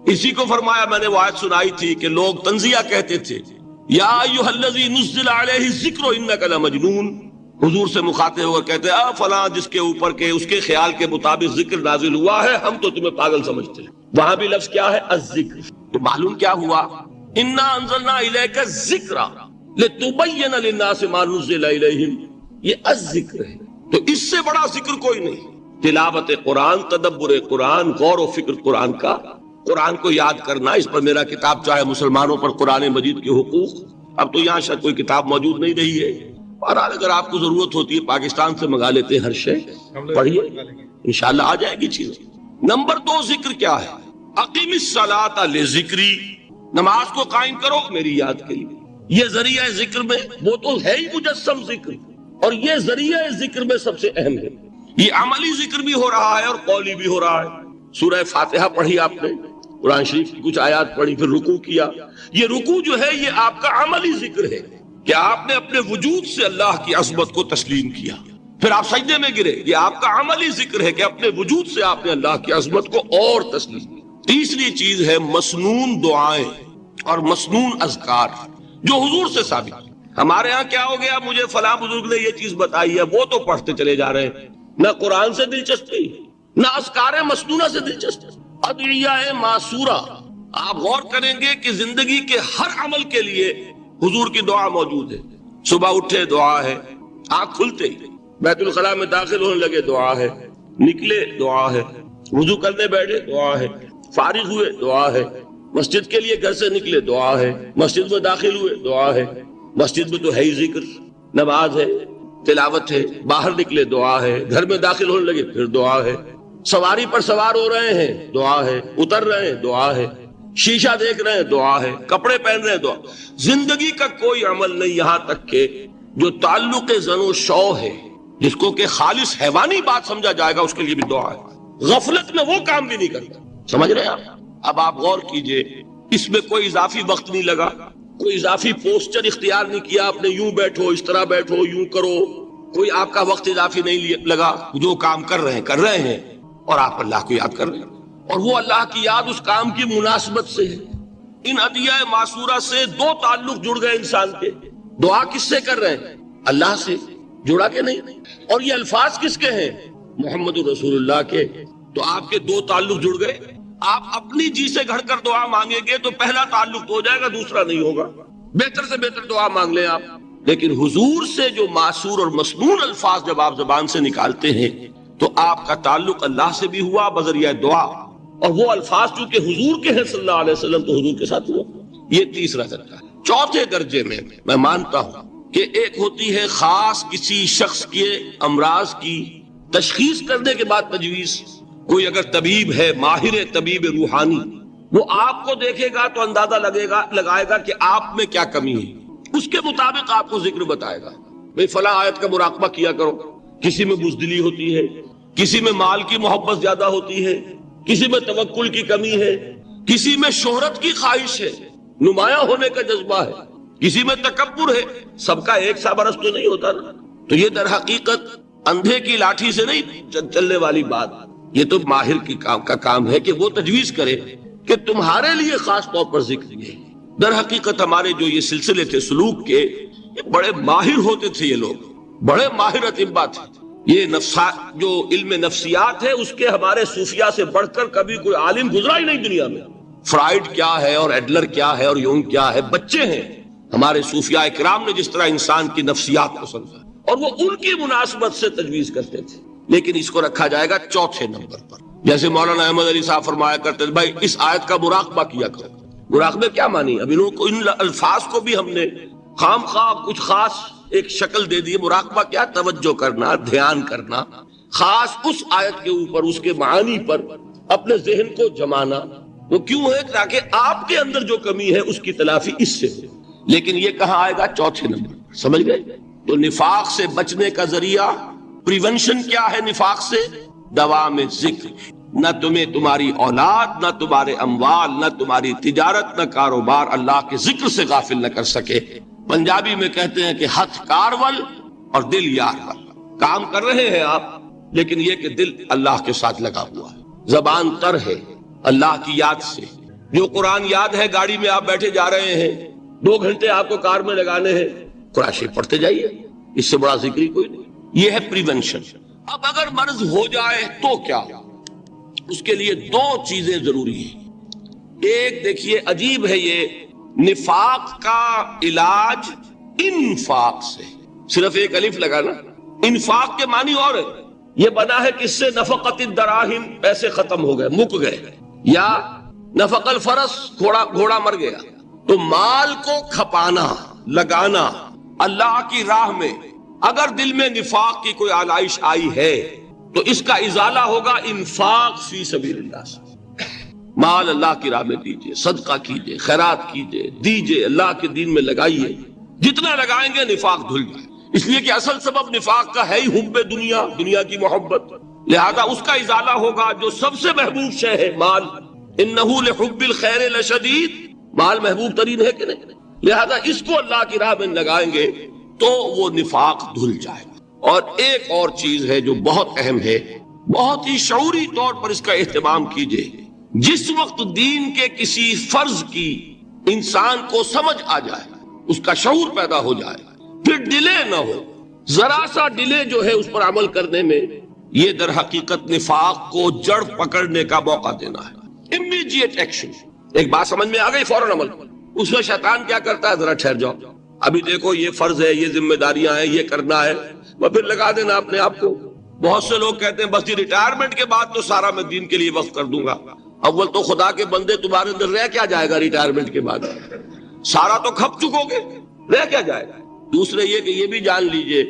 اسی کو فرمایا، میں نے وہ آیت سنائی تھی کہ لوگ تنزیہ کہتے تھے، یا ایھا الذی نزل علیہ الذکر انک لمجنون، حضور سے مخاطب ہو کر کہتے ہیں فلاں جس کے اوپر کے اس کے خیال کے مطابق ذکر نازل ہوا ہے، ہم تو تمہیں پاگل سمجھتے ہیں۔ وہاں بھی لفظ کیا ہے؟ الذکر۔ تو معلوم کیا ہوا؟ انا انزلنا الیک الذکر لتبین للناس ما نزل الیہم، یہ الذکر ہے۔ تو اس سے بڑا ذکر کوئی نہیں۔ تلاوت قرآن، تدبر قرآن، غور و فکر قرآن کا، قرآن کو یاد کرنا۔ اس پر میرا کتاب چاہے مسلمانوں پر قرآن مجید کے حقوق، اب تو یہاں شاید کوئی کتاب موجود نہیں رہی ہے، بہرحال اگر آپ کو ضرورت ہوتی ہے پاکستان سے منگا لیتے ہیں، ہر شے پڑھیے، انشاءاللہ آ جائے گی چیز۔ نمبر 2 ذکر کیا ہے؟ اقیم الصلاۃ لذکری، نماز کو قائم کرو میری یاد کے لیے۔ یہ ذریعہ ذکر میں، وہ تو ہے ہی مجسم ذکر، اور یہ ذریعہ ذکر میں سب سے اہم ہے۔ یہ عملی ذکر بھی ہو رہا ہے اور قولی بھی ہو رہا ہے۔ سورہ فاتحہ پڑھی آپ نے، قرآن شریف کی کچھ آیات پڑھی، پھر رکوع کیا۔ یہ رکوع جو ہے یہ آپ کا عملی ذکر ہے کہ آپ نے اپنے وجود سے اللہ کی عظمت کو تسلیم کیا، پھر آپ سجدے میں گرے، یہ آپ کا عملی ذکر ہے کہ اپنے وجود سے آپ نے اللہ کی عظمت کو اور تسلیم کیا۔ تیسری چیز ہے مسنون دعائیں اور مسنون اذکار، جو حضور سے ثابت۔ ہمارے ہاں کیا ہو گیا، مجھے فلاں بزرگ نے یہ چیز بتائی ہے، وہ تو پڑھتے چلے جا رہے ہیں، نہ قرآن سے دلچسپی، نہ اذکار مسنونہ سے دلچسپی، ادعیہ معصورہ۔ آپ غور کریں گے کہ زندگی کے ہر عمل کے لیے حضور کی دعا موجود ہے۔ صبح اٹھے دعا ہے، آنکھ کھلتے ہی بیت الخلاء میں داخل ہونے لگے دعا ہے، نکلے دعا ہے، وضو کرنے بیٹھے دعا ہے، فارغ ہوئے دعا ہے، مسجد کے لیے گھر سے نکلے دعا ہے، مسجد میں داخل ہوئے دعا ہے، مسجد میں تو ہے ہی ذکر، نماز ہے، تلاوت ہے، باہر نکلے دعا ہے، گھر میں داخل ہونے لگے پھر دعا ہے، سواری پر سوار ہو رہے ہیں دعا ہے، اتر رہے ہیں دعا ہے، شیشہ دیکھ رہے ہیں دعا ہے، کپڑے پہن رہے ہیں دعا۔ زندگی کا کوئی عمل نہیں یہاں تک کہ جو تعلق زن و شو ہے، جس کو کہ خالص حیوانی بات سمجھا جائے گا، اس کے لیے بھی دعا ہے۔ غفلت میں وہ کام بھی نہیں کرتا، سمجھ رہے ہیں آپ؟ اب آپ غور کیجئے، اس میں کوئی اضافی وقت نہیں لگا، کوئی اضافی پوسچر اختیار نہیں کیا آپ نے، یوں بیٹھو، اس طرح بیٹھو، یوں کرو، کوئی آپ کا وقت اضافی نہیں لگا۔ جو کام کر رہے ہیں اور آپ اللہ کو یاد کر رہے ہیں، اور وہ اللہ کی یاد اس کام کی مناسبت سے ہے۔ ان ادعیہ معصورہ سے دو تعلق جڑ گئے انسان کے۔ دعا کس سے کر رہے ہیں؟ اللہ سے، جڑا کہ نہیں؟ اور یہ الفاظ کس کے ہیں؟ محمد رسول اللہ کے۔ تو آپ کے دو تعلق جڑ گئے۔ آپ اپنی جی سے گھڑ کر دعا مانگیں گے تو پہلا تعلق تو ہو جائے گا، دوسرا نہیں ہوگا۔ بہتر سے بہتر دعا مانگ لیں آپ، لیکن حضور سے جو معصور اور مسنون الفاظ جب آپ زبان سے نکالتے ہیں تو آپ کا تعلق اللہ سے بھی ہوا بذریعہ دعا، اور وہ الفاظ چونکہ حضور کے ہیں صلی اللہ علیہ وسلم تو حضور کے ساتھ ہوا۔ یہ تیسرا درجہ ہے۔ چوتھے درجے میں مانتا ہوں کہ ایک ہوتی ہے خاص کسی شخص کے امراض کی تشخیص کرنے کے بعد تجویز۔ کوئی اگر طبیب ہے، ماہر طبیب روحانی، وہ آپ کو دیکھے گا تو اندازہ لگائے گا کہ آپ میں کیا کمی ہے، اس کے مطابق آپ کو ذکر بتائے گا۔ بھئی فلاں آیت کا مراقبہ کیا کرو۔ کسی میں بزدلی ہوتی ہے، کسی میں مال کی محبت زیادہ ہوتی ہے، کسی میں توکل کی کمی ہے، کسی میں شہرت کی خواہش ہے، نمایاں ہونے کا جذبہ ہے، کسی میں تکبر ہے۔ سب کا ایک سا برس تو نہیں ہوتا نا۔ تو یہ در حقیقت اندھے کی لاٹھی سے نہیں چلنے والی بات، یہ تو ماہر کی کا کام ہے کہ وہ تجویز کرے کہ تمہارے لیے خاص طور پر ذکر یہ۔ در حقیقت ہمارے جو یہ سلسلے تھے سلوک کے، یہ بڑے ماہر ہوتے تھے، یہ لوگ بڑے ماہر اطباء تھے۔ یہ جو علم نفسیات ہے اس کے ہمارے صوفیاء سے بڑھ کر کبھی کوئی عالم گزرا ہی نہیں دنیا میں۔ فرائیڈ کیا ہے اور ایڈلر کیا ہے اور یونگ کیا ہے، بچے ہیں۔ ہمارے صوفیاء کرام نے جس طرح انسان کی نفسیات کو سمجھا اور وہ ان کی مناسبت سے تجویز کرتے تھے، لیکن اس کو رکھا جائے گا چوتھے نمبر پر۔ جیسے مولانا احمد علی صاحب فرمایا کرتے تھے، بھائی اس آیت کا مراقبہ کیا کرو۔ مراقبہ کیا مانی؟ اب ان الفاظ کو بھی ہم نے خام خواہ کچھ خاص ایک شکل دے دی۔ مراقبہ کیا؟ توجہ کرنا، دھیان کرنا، خاص اس آیت کے اوپر، اس کے معانی پر اپنے ذہن کو جمانا۔ وہ کیوں ہے؟ تاکہ آپ کے اندر جو کمی ہے اس کی تلافی اس سے ہو۔ لیکن یہ کہاں آئے گا؟ چوتھے نمبر، سمجھ گئے؟ تو نفاق سے بچنے کا ذریعہ، پریونشن کیا ہے نفاق سے؟ دوام ذکر۔ نہ تمہیں تمہاری اولاد، نہ تمہارے اموال، نہ تمہاری تجارت، نہ کاروبار اللہ کے ذکر سے غافل نہ کر سکے۔ پنجابی میں کہتے ہیں کہ ہتھ کارول اور دل یار ول۔ کام کر رہے ہیں آپ، لیکن یہ کہ دل اللہ کے ساتھ لگا ہوا ہے، زبان تر ہے اللہ کی یاد سے۔ جو قرآن یاد ہے، گاڑی میں آپ بیٹھے جا رہے ہیں، 2 گھنٹے آپ کو کار میں لگانے ہیں، قرآن شریف پڑھتے جائیے، اس سے بڑا ذکر ہی کوئی نہیں۔ یہ ہے پریونشن۔ اب اگر مرض ہو جائے تو کیا؟ اس کے لیے 2 چیزیں ضروری ہیں۔ ایک دیکھیے، عجیب ہے یہ، نفاق کا علاج انفاق سے، صرف ایک الف لگانا۔ انفاق کے معنی اور ہے، یہ بنا ہے کس سے؟ نفقت الدراہم، پیسے ختم ہو گئے، مک گئے، یا نفق الفرس، گھوڑا مر گیا۔ تو مال کو کھپانا، لگانا اللہ کی راہ میں۔ اگر دل میں نفاق کی کوئی آلائش آئی ہے تو اس کا ازالہ ہوگا انفاق فی سبیل اللہ سے۔ مال اللہ کی راہ میں دیجئے، صدقہ کیجئے، خیرات کیجئے، دیجئے، اللہ کے دین میں لگائیے۔ جتنا لگائیں گے نفاق دھل جائے، اس لیے کہ اصل سبب نفاق کا ہے ہی حب دنیا، دنیا کی محبت۔ لہذا اس کا ازالہ ہوگا جو سب سے محبوب شے ہے، مال۔ انہ لحب الخیر لشدید، مال محبوب ترین ہے کہ نہیں؟ لہذا اس کو اللہ کی راہ میں لگائیں گے تو وہ نفاق دھل جائے گا۔ اور ایک اور چیز ہے جو بہت اہم ہے، بہت ہی شعوری طور پر اس کا اہتمام کیجئے۔ جس وقت دین کے کسی فرض کی انسان کو سمجھ آ جائے، اس کا شعور پیدا ہو جائے، پھر ڈیلے نہ ہو۔ ذرا سا ڈیلے جو ہے اس پر عمل کرنے میں یہ در حقیقت نفاق کو جڑ پکڑنے کا موقع دینا ہے. Immediate action. ایک بات سمجھ میں آ گئی، فوراً عمل. اس میں شیطان کیا کرتا ہے، ذرا ٹھہر جاؤ، ابھی دیکھو یہ فرض ہے، یہ ذمہ داریاں ہیں، یہ کرنا ہے، وہ پھر لگا دینا اپنے آپ کو. بہت سے لوگ کہتے ہیں بس یہ ریٹائرمنٹ کے بعد تو سارا میں دین کے لیے وقف کر دوں گا. اول تو خدا کے بندے تمہارے اندر رہ کیا جائے گا ریٹائرمنٹ کے بعد؟ سارا تو کھپ چکو گے، رہ کیا جائے گا؟ دوسرے یہ کہ یہ بھی جان لیجئے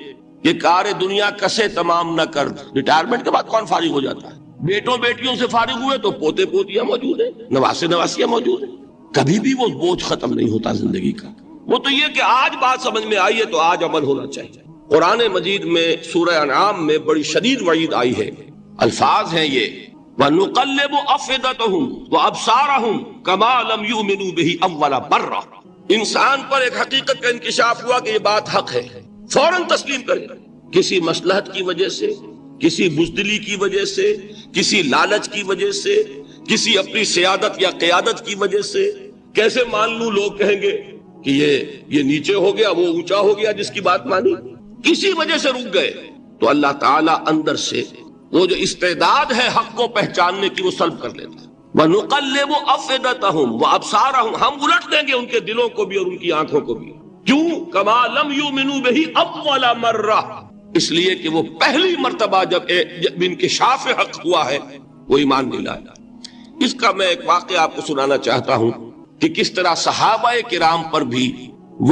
کہ کار دنیا کسے تمام نہ کر. ریٹائرمنٹ کے بعد کون فارغ ہو جاتا ہے؟ بیٹوں بیٹیوں سے فارغ ہوئے تو پوتے پوتیاں موجود ہیں، نواسے نواسیاں موجود ہیں. کبھی بھی وہ بوجھ ختم نہیں ہوتا زندگی کا. وہ تو یہ کہ آج بات سمجھ میں آئی ہے تو آج عمل ہونا چاہیے. قرآن مجید میں سورہ انعام میں بڑی شدید وعید آئی ہے. الفاظ ہیں یہ وَنُقَلِّبُ أَفْئِدَتَهُمْ وَأَبْصَارَهُمْ كَمَا لَمْ يُؤْمِنُوا بِهِ أَوَّلَ مَرَّةٍ. انسان پر ایک حقیقت کا انکشاف ہوا کہ یہ بات حق ہے، فوراً تسلیم کرے. کسی مصلحت کی وجہ سے، کسی بزدلی کی وجہ سے، کسی لالچ کی وجہ سے، کسی اپنی سیادت یا قیادت کی وجہ سے کیسے مان لوں؟ لوگ کہیں گے کہ یہ نیچے ہو گیا، وہ اونچا ہو گیا جس کی بات مانی. کسی وجہ سے رک گئے تو اللہ تعالیٰ اندر سے وہ جو استعداد ہے حق کو پہچاننے کی وہ سلب کر لیتا ہے. وَنُقَلِّبُ أَفْئِدَتَهُمْ وَأَبْصَارَهُمْ. ہم الٹ دیں گے ان کے دلوں کو بھی اور ان کی آنکھوں کو بھی. کیوں؟ كَمَا لَمْ يُؤْمِنُوا بِهِ أَوَّلَ مَرَّةٍ. اس لیے کہ وہ پہلی مرتبہ جب انکشاف حق ہوا ہے وہ ایمان نہیں لایا. اس کا میں ایک واقعہ آپ کو سنانا چاہتا ہوں کہ کس طرح صحابہ کرام پر بھی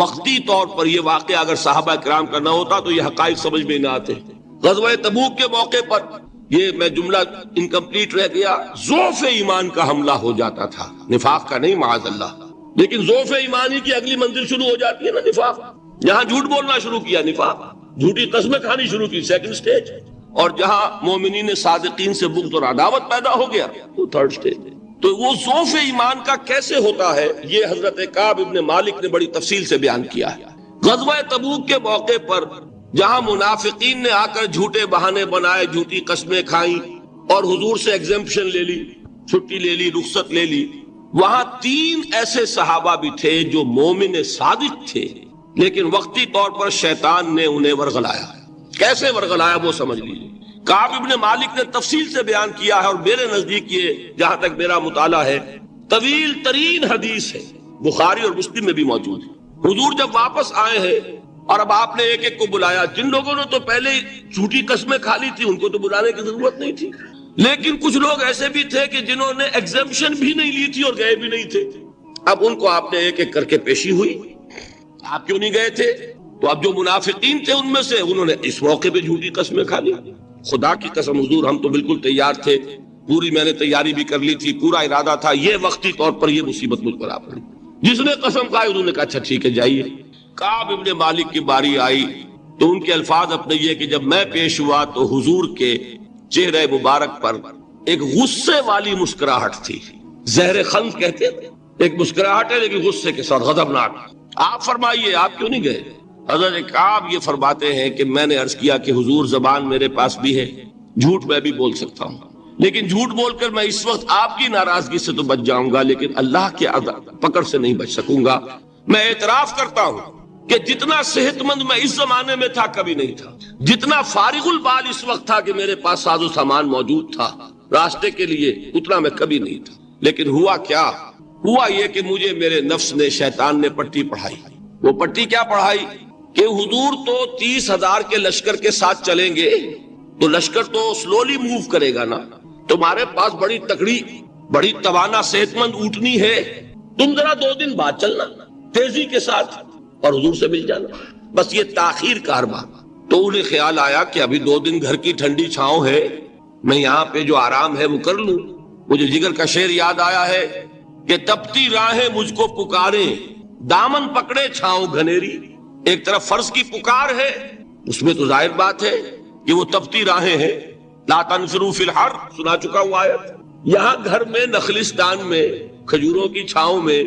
وقتی طور پر یہ واقعہ اگر صحابہ کرام کا نہ ہوتا تو یہ حقائق سمجھ میں نہ آتے. غزوہ تبوک کے موقع پر یہ میں جملہ انکمپلیٹ رہ گیا، ضعف ایمان کا حملہ ہو جاتا تھا، نفاق کا نہیں معاذ اللہ. لیکن ضعف ایمانی کی اگلی منزل شروع ہو جاتی ہے نا، نفاق. جہاں جھوٹ بولنا شروع کیا نفاق، جھوٹی قسمیں کھانی شروع کی سیکنڈ سٹیج، اور جہاں مومنین صادقین سے بغض اور عداوت پیدا ہو گیا وہ تھرڈ سٹیج. تو وہ ضعف ایمان کا کیسے ہوتا ہے یہ حضرت کعب ابن مالک نے بڑی تفصیل سے بیان کیا ہے. غزوہ تبوک کے موقع پر جہاں منافقین نے آ کر جھوٹے بہانے بنائے، جھوٹی قسمیں کھائیں اور حضور سے ایگزمپشن لے لی، چھٹی لے لی، رخصت لے لی، وہاں 3 ایسے صحابہ بھی تھے جو مومن صادق تھے، لیکن وقتی طور پر شیطان نے انہیں ورغلایا. کیسے ورغلایا وہ سمجھ لیجیے. کعب ابن مالک نے تفصیل سے بیان کیا ہے، اور میرے نزدیک یہ جہاں تک میرا مطالعہ ہے طویل ترین حدیث ہے، بخاری اور مسلم میں بھی موجود ہے. حضور جب واپس آئے ہیں اور اب آپ نے ایک ایک کو بلایا. جن لوگوں نے تو پہلے جھوٹی قسمیں کھا لی تھی ان کو تو بلانے کی ضرورت نہیں تھی، لیکن کچھ لوگ ایسے بھی تھے کہ جنہوں نے ایگزمپشن بھی نہیں لی تھی اور گئے بھی نہیں تھے. اب ان کو آپ نے ایک ایک کر کے پیشی ہوئی. آپ کیوں نہیں گئے تھے؟ تو اب جو منافقین تھے ان میں سے انہوں نے اس موقع پہ جھوٹی قسمیں کھا لی. خدا کی قسم حضور ہم تو بالکل تیار تھے، پوری میں نے تیاری بھی کر لی تھی، پورا ارادہ تھا، یہ وقتی طور پر یہ مصیبت مجھ پر آ پڑی. جس نے قسم کھائی انہوں نے کہا اچھا ٹھیک ہے جائیے. کعب ابن مالک کی باری آئی تو ان کے الفاظ اپنے یہ کہ جب میں پیش ہوا تو حضور کے چہرے مبارک پر ایک غصے والی مسکراہٹ تھی. زہر خند کہتے ہیں، ایک مسکراہٹ ہے لیکن غصے کے ساتھ، غضبناک. آپ فرمائیے آپ کیوں نہیں گئے؟ حضرت کعب یہ فرماتے ہیں کہ میں نے عرض کیا کہ حضور زبان میرے پاس بھی ہے، جھوٹ میں بھی بول سکتا ہوں، لیکن جھوٹ بول کر میں اس وقت آپ کی ناراضگی سے تو بچ جاؤں گا لیکن اللہ کے پکڑ سے نہیں بچ سکوں گا. میں اعتراف کرتا ہوں کہ جتنا صحت مند میں اس زمانے میں تھا کبھی نہیں تھا، جتنا فارغ البال اس وقت تھا کہ میرے پاس ساز و سامان موجود تھا راستے کے لیے، اتنا میں کبھی نہیں تھا. لیکن ہوا کیا؟ ہوا یہ کہ مجھے میرے نفس نے، شیطان نے پٹی پڑھائی. وہ پٹی کیا پڑھائی کہ حضور تو 30,000 کے لشکر کے ساتھ چلیں گے تو لشکر تو سلولی موو کرے گا نا، تمہارے پاس بڑی تکڑی، بڑی توانا صحت مند اونٹنی ہے، تم ذرا 2 دن بعد چلنا تیزی کے ساتھ اور حضور سے مل جانا. بس یہ تاخیر کارواں. تو انہیں خیال آیا کہ ابھی 2 دن گھر کی ٹھنڈی چھاؤں ہے، میں یہاں پہ جو آرام ہے وہ کر لوں. مجھے جگر کا شعر یاد آیا ہے کہ تپتی راہیں مجھ کو پکاریں، دامن پکڑے چھاؤں گھنیری. ایک طرف فرض کی پکار ہے، اس میں تو ظاہر بات ہے کہ وہ تپتی راہیں ہیں. لا تنفروا فی الحر سنا چکا ہوں آیت. یہاں گھر میں نخلستان میں کھجوروں کی چھاؤں میں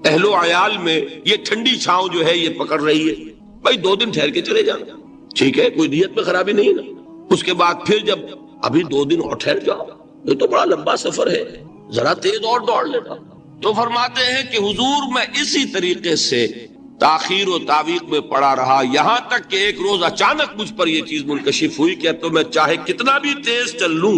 اہل و عیال میں یہ ٹھنڈی چھاؤں جو ہے یہ پکڑ رہی ہے. بھائی 2 دن ٹھہر کے چلے جانا، ٹھیک ہے، کوئی نیت میں خرابی نہیں نا. اس کے بعد پھر جب ابھی 2 دن اور ٹھہر جاؤ، یہ تو بڑا لمبا سفر ہے، ذرا تیز اور دوڑ لینا. تو فرماتے ہیں کہ حضور میں اسی طریقے سے تاخیر و تعویق میں پڑا رہا، یہاں تک کہ ایک روز اچانک مجھ پر یہ چیز منکشف ہوئی کہ تو میں چاہے کتنا بھی تیز چل لوں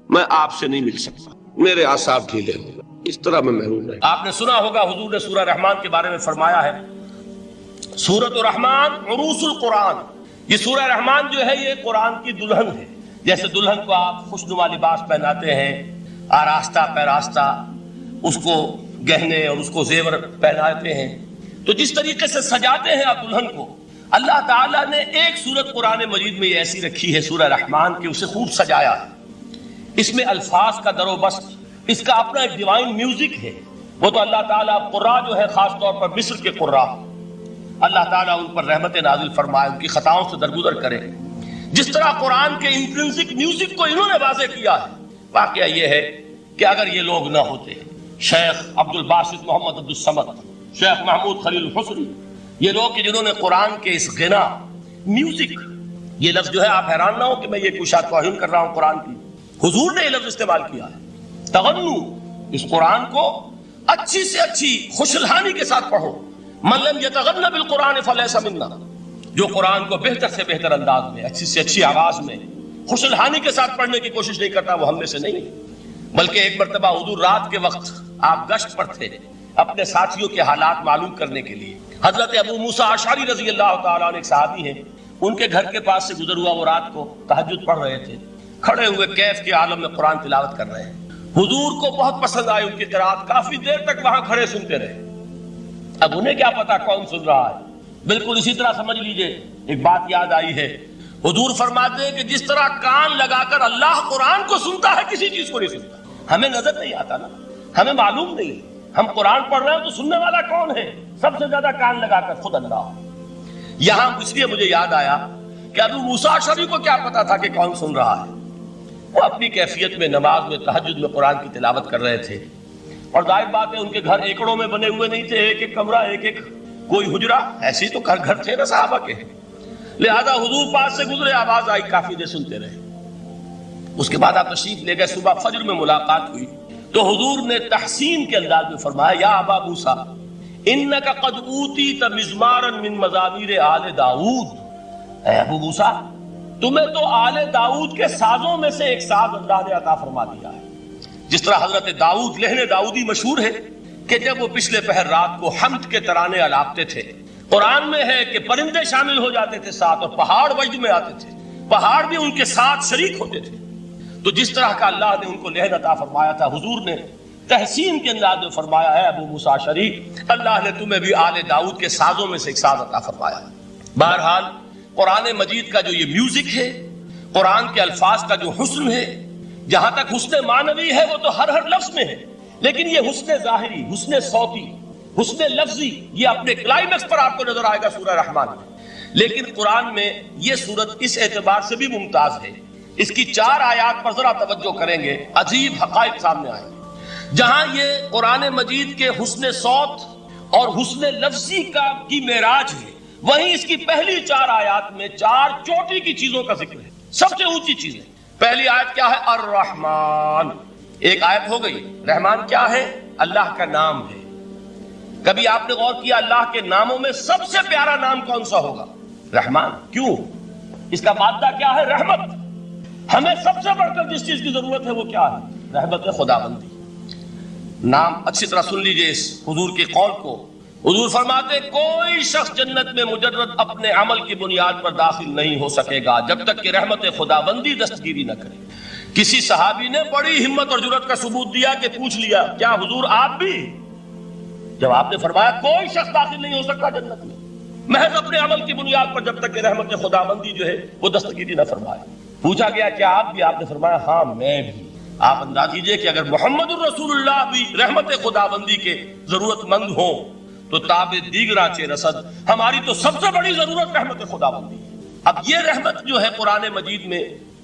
میں آپ سے نہیں مل سکتا، میرے اعصاب ڈھیلے ہو گئے، اس طرح میں محروم رہا۔ آپ نے سنا ہوگا حضور نے سورہ رحمان کے بارے میں فرمایا ہے، سورۃ الرحمان عروس القرآن، یہ سورہ رحمان جو ہے یہ قرآن کی دلہن ہے۔ جیسے دلہن کو آپ خوشنما لباس پہناتے ہیں، آراستہ پیراستہ اس کو گہنے اور اس کو زیور پہناتے ہیں، تو جس طریقے سے سجاتے ہیں آپ دلہن کو، اللہ تعالیٰ نے ایک سورت قرآن مجید میں ایسی رکھی ہے سورہ رحمان، کہ اسے خوب سجایا ہے۔ اس میں الفاظ کا در و بست، اس کا اپنا ایک ڈیوائن میوزک ہے۔ وہ تو اللہ تعالیٰ قراء جو ہے، خاص طور پر مصر کے قراء، اللہ تعالیٰ ان پر رحمت نازل فرمائے، ان کی خطاؤں سے درگزر کرے۔ جس طرح قرآن کے انٹرنسک میوزک کو انہوں نے واضح کیا ہے، واقعہ یہ ہے کہ اگر یہ لوگ نہ ہوتے، شیخ عبد الباسط محمد عبد الصمد، شیخ محمود خلیل الحصری، یہ لوگ کہ جنہوں نے قرآن کے اس غنا میوزک، یہ لفظ جو ہے آپ حیران نہ ہو کہ میں یہ کوئی شاید توہین کر رہا ہوں قرآن کی، حضور نے یہ لفظ استعمال کیا ہے، تغنو، اس قرآن کو اچھی سے اچھی خوشلحانی کے ساتھ پڑھو۔ من لم یتغن بالقرآن فلیس منا، جو قرآن کو بہتر سے بہتر انداز میں، اچھی سے اچھی آواز میں، خوشلحانی کے ساتھ پڑھنے کی کوشش نہیں کرتا، وہ ہم میں سے نہیں۔ بلکہ ایک مرتبہ حضور رات کے وقت آپ گشت پر تھے اپنے ساتھیوں کے حالات معلوم کرنے کے لیے۔ حضرت ابو موسیٰ اشعری رضی اللہ تعالیٰ عنہ ایک صحابی ہیں، ان کے گھر کے پاس سے گزر ہوا، وہ رات کو تہجد پڑھ رہے تھے، کھڑے ہوئے کیف کے عالم میں قرآن تلاوت کر رہے ہیں۔ حضور کو بہت پسند آئی ان کی قرات، کافی دیر تک وہاں کھڑے سنتے رہے۔ اب انہیں کیا پتا کون سن رہا ہے، بالکل اسی طرح سمجھ لیجئے ایک بات یاد آئی ہے، حضور فرماتے ہیں کہ جس طرح کان لگا کر اللہ قرآن کو سنتا ہے، کسی چیز کو نہیں سنتا۔ ہمیں نظر نہیں آتا نا، ہمیں معلوم نہیں، ہم قرآن پڑھ رہے ہیں تو سننے والا کون ہے؟ سب سے زیادہ کان لگا کر خود اللہ۔ یہاں اس لیے مجھے یاد آیا کہ ابو موسیٰ اشعری کو کیا پتا تھا کہ کون سن رہا ہے؟ وہ اپنی کیفیت میں نماز میں تہجد میں قرآن کی تلاوت کر رہے تھے، اور ظاہر بات ہے ان کے گھر ایکڑوں میں بنے ہوئے نہیں تھے، ایک ایک کمرہ، ایک ایک کوئی حجرہ، ایسے تو گھر تھے نا صحابہ کے، لہذا حضور پاس سے گزرے، آواز آئی، کافی دیر سنتے رہے۔ اس کے بعد آپ تشریف لے گئے، صبح فجر میں ملاقات ہوئی تو حضور نے تحسین کے انداز میں فرمایا، یا ابا موسیٰ انک قد اوتیت مزمارا من مزامیر آل داؤد، اے ابو موسیٰ تمہیں تو آل داؤد کے سازوں میں سے ایک ساز اللہ نے عطا فرما دیا ہے۔ جس طرح حضرت داؤد لہن داؤدی مشہور ہے کہ جب وہ پچھلے پہر رات کو حمد کے ترانے الاپتے تھے، قرآن میں ہے کہ پرندے شامل ہو جاتے تھے ساتھ، اور پہاڑ وجد میں آتے تھے، پہاڑ بھی ان کے ساتھ شریک ہوتے تھے۔ تو جس طرح کا اللہ نے ان کو لہن عطا فرمایا تھا، حضور نے تحسین کے انداز میں فرمایا ہے ابو موسیٰ اشعری، اللہ نے تمہیں بھی آل داؤد کے سازوں میں سے ایک ساز عطا فرمایا ہے۔ بہرحال قرآن مجید کا جو یہ میوزک ہے، قرآن کے الفاظ کا جو حسن ہے، جہاں تک حسن معنوی ہے وہ تو ہر لفظ میں ہے، لیکن یہ حسن ظاہری، حسن صوتی، حسن لفظی، یہ اپنے کلائمیکس پر آپ کو نظر آئے گا سورہ رحمان میں۔ لیکن قرآن میں یہ سورت اس اعتبار سے بھی ممتاز ہے، اس کی 4 آیات پر ذرا توجہ کریں گے، عجیب حقائق سامنے آئیں گے۔ جہاں یہ قرآن مجید کے حسن صوت اور حسن لفظی کی معراج ہے، وہیں اس کی پہلی 4 آیات میں 4 چوٹی کی چیزوں کا ذکر ہے، سب سے اونچی چیز ہے۔ پہلی آیت کیا ہے؟ الرحمن، ایک آیت ہو گئی۔ رحمان کیا ہے؟ اللہ کا نام ہے۔ کبھی آپ نے غور کیا اللہ کے ناموں میں سب سے پیارا نام کون سا ہوگا؟ رحمان۔ کیوں؟ اس کا مادہ کیا ہے؟ رحمت۔ ہمیں سب سے بڑھ کر جس چیز کی ضرورت ہے وہ کیا ہے؟ رحمت خداوندی۔ نام اچھی طرح سن لیجئے اس حضور کے قول کو۔ حضور فرماتے کوئی شخص جنت میں مجرد اپنے عمل کی بنیاد پر داخل نہیں ہو سکے گا جب تک کہ رحمت خداوندی دستگیری نہ کرے۔ کسی صحابی نے بڑی ہمت اور جرأت کا ثبوت دیا کہ پوچھ لیا، کیا حضور آپ بھی؟ جب آپ نے فرمایا کوئی شخص داخل نہیں ہو سکتا جنت میں محض اپنے عمل کی بنیاد پر جب تک کہ رحمت خداوندی جو ہے وہ دستگیری نہ فرمائے۔ پوچھا گیا کیا آپ بھی؟ آپ نے فرمایا ہاں میں بھی۔ آپ انداز کیجئے کہ اگر محمد الرسول اللہ بھی رحمت خداوندی کے ضرورت مند ہوں تو تاب دیگرا چے رسد، ہماری تو سب سے بڑی ضرورت رحمت خداوندی ہے۔ اب یہ رحمت جو ہے قرآن مجید میں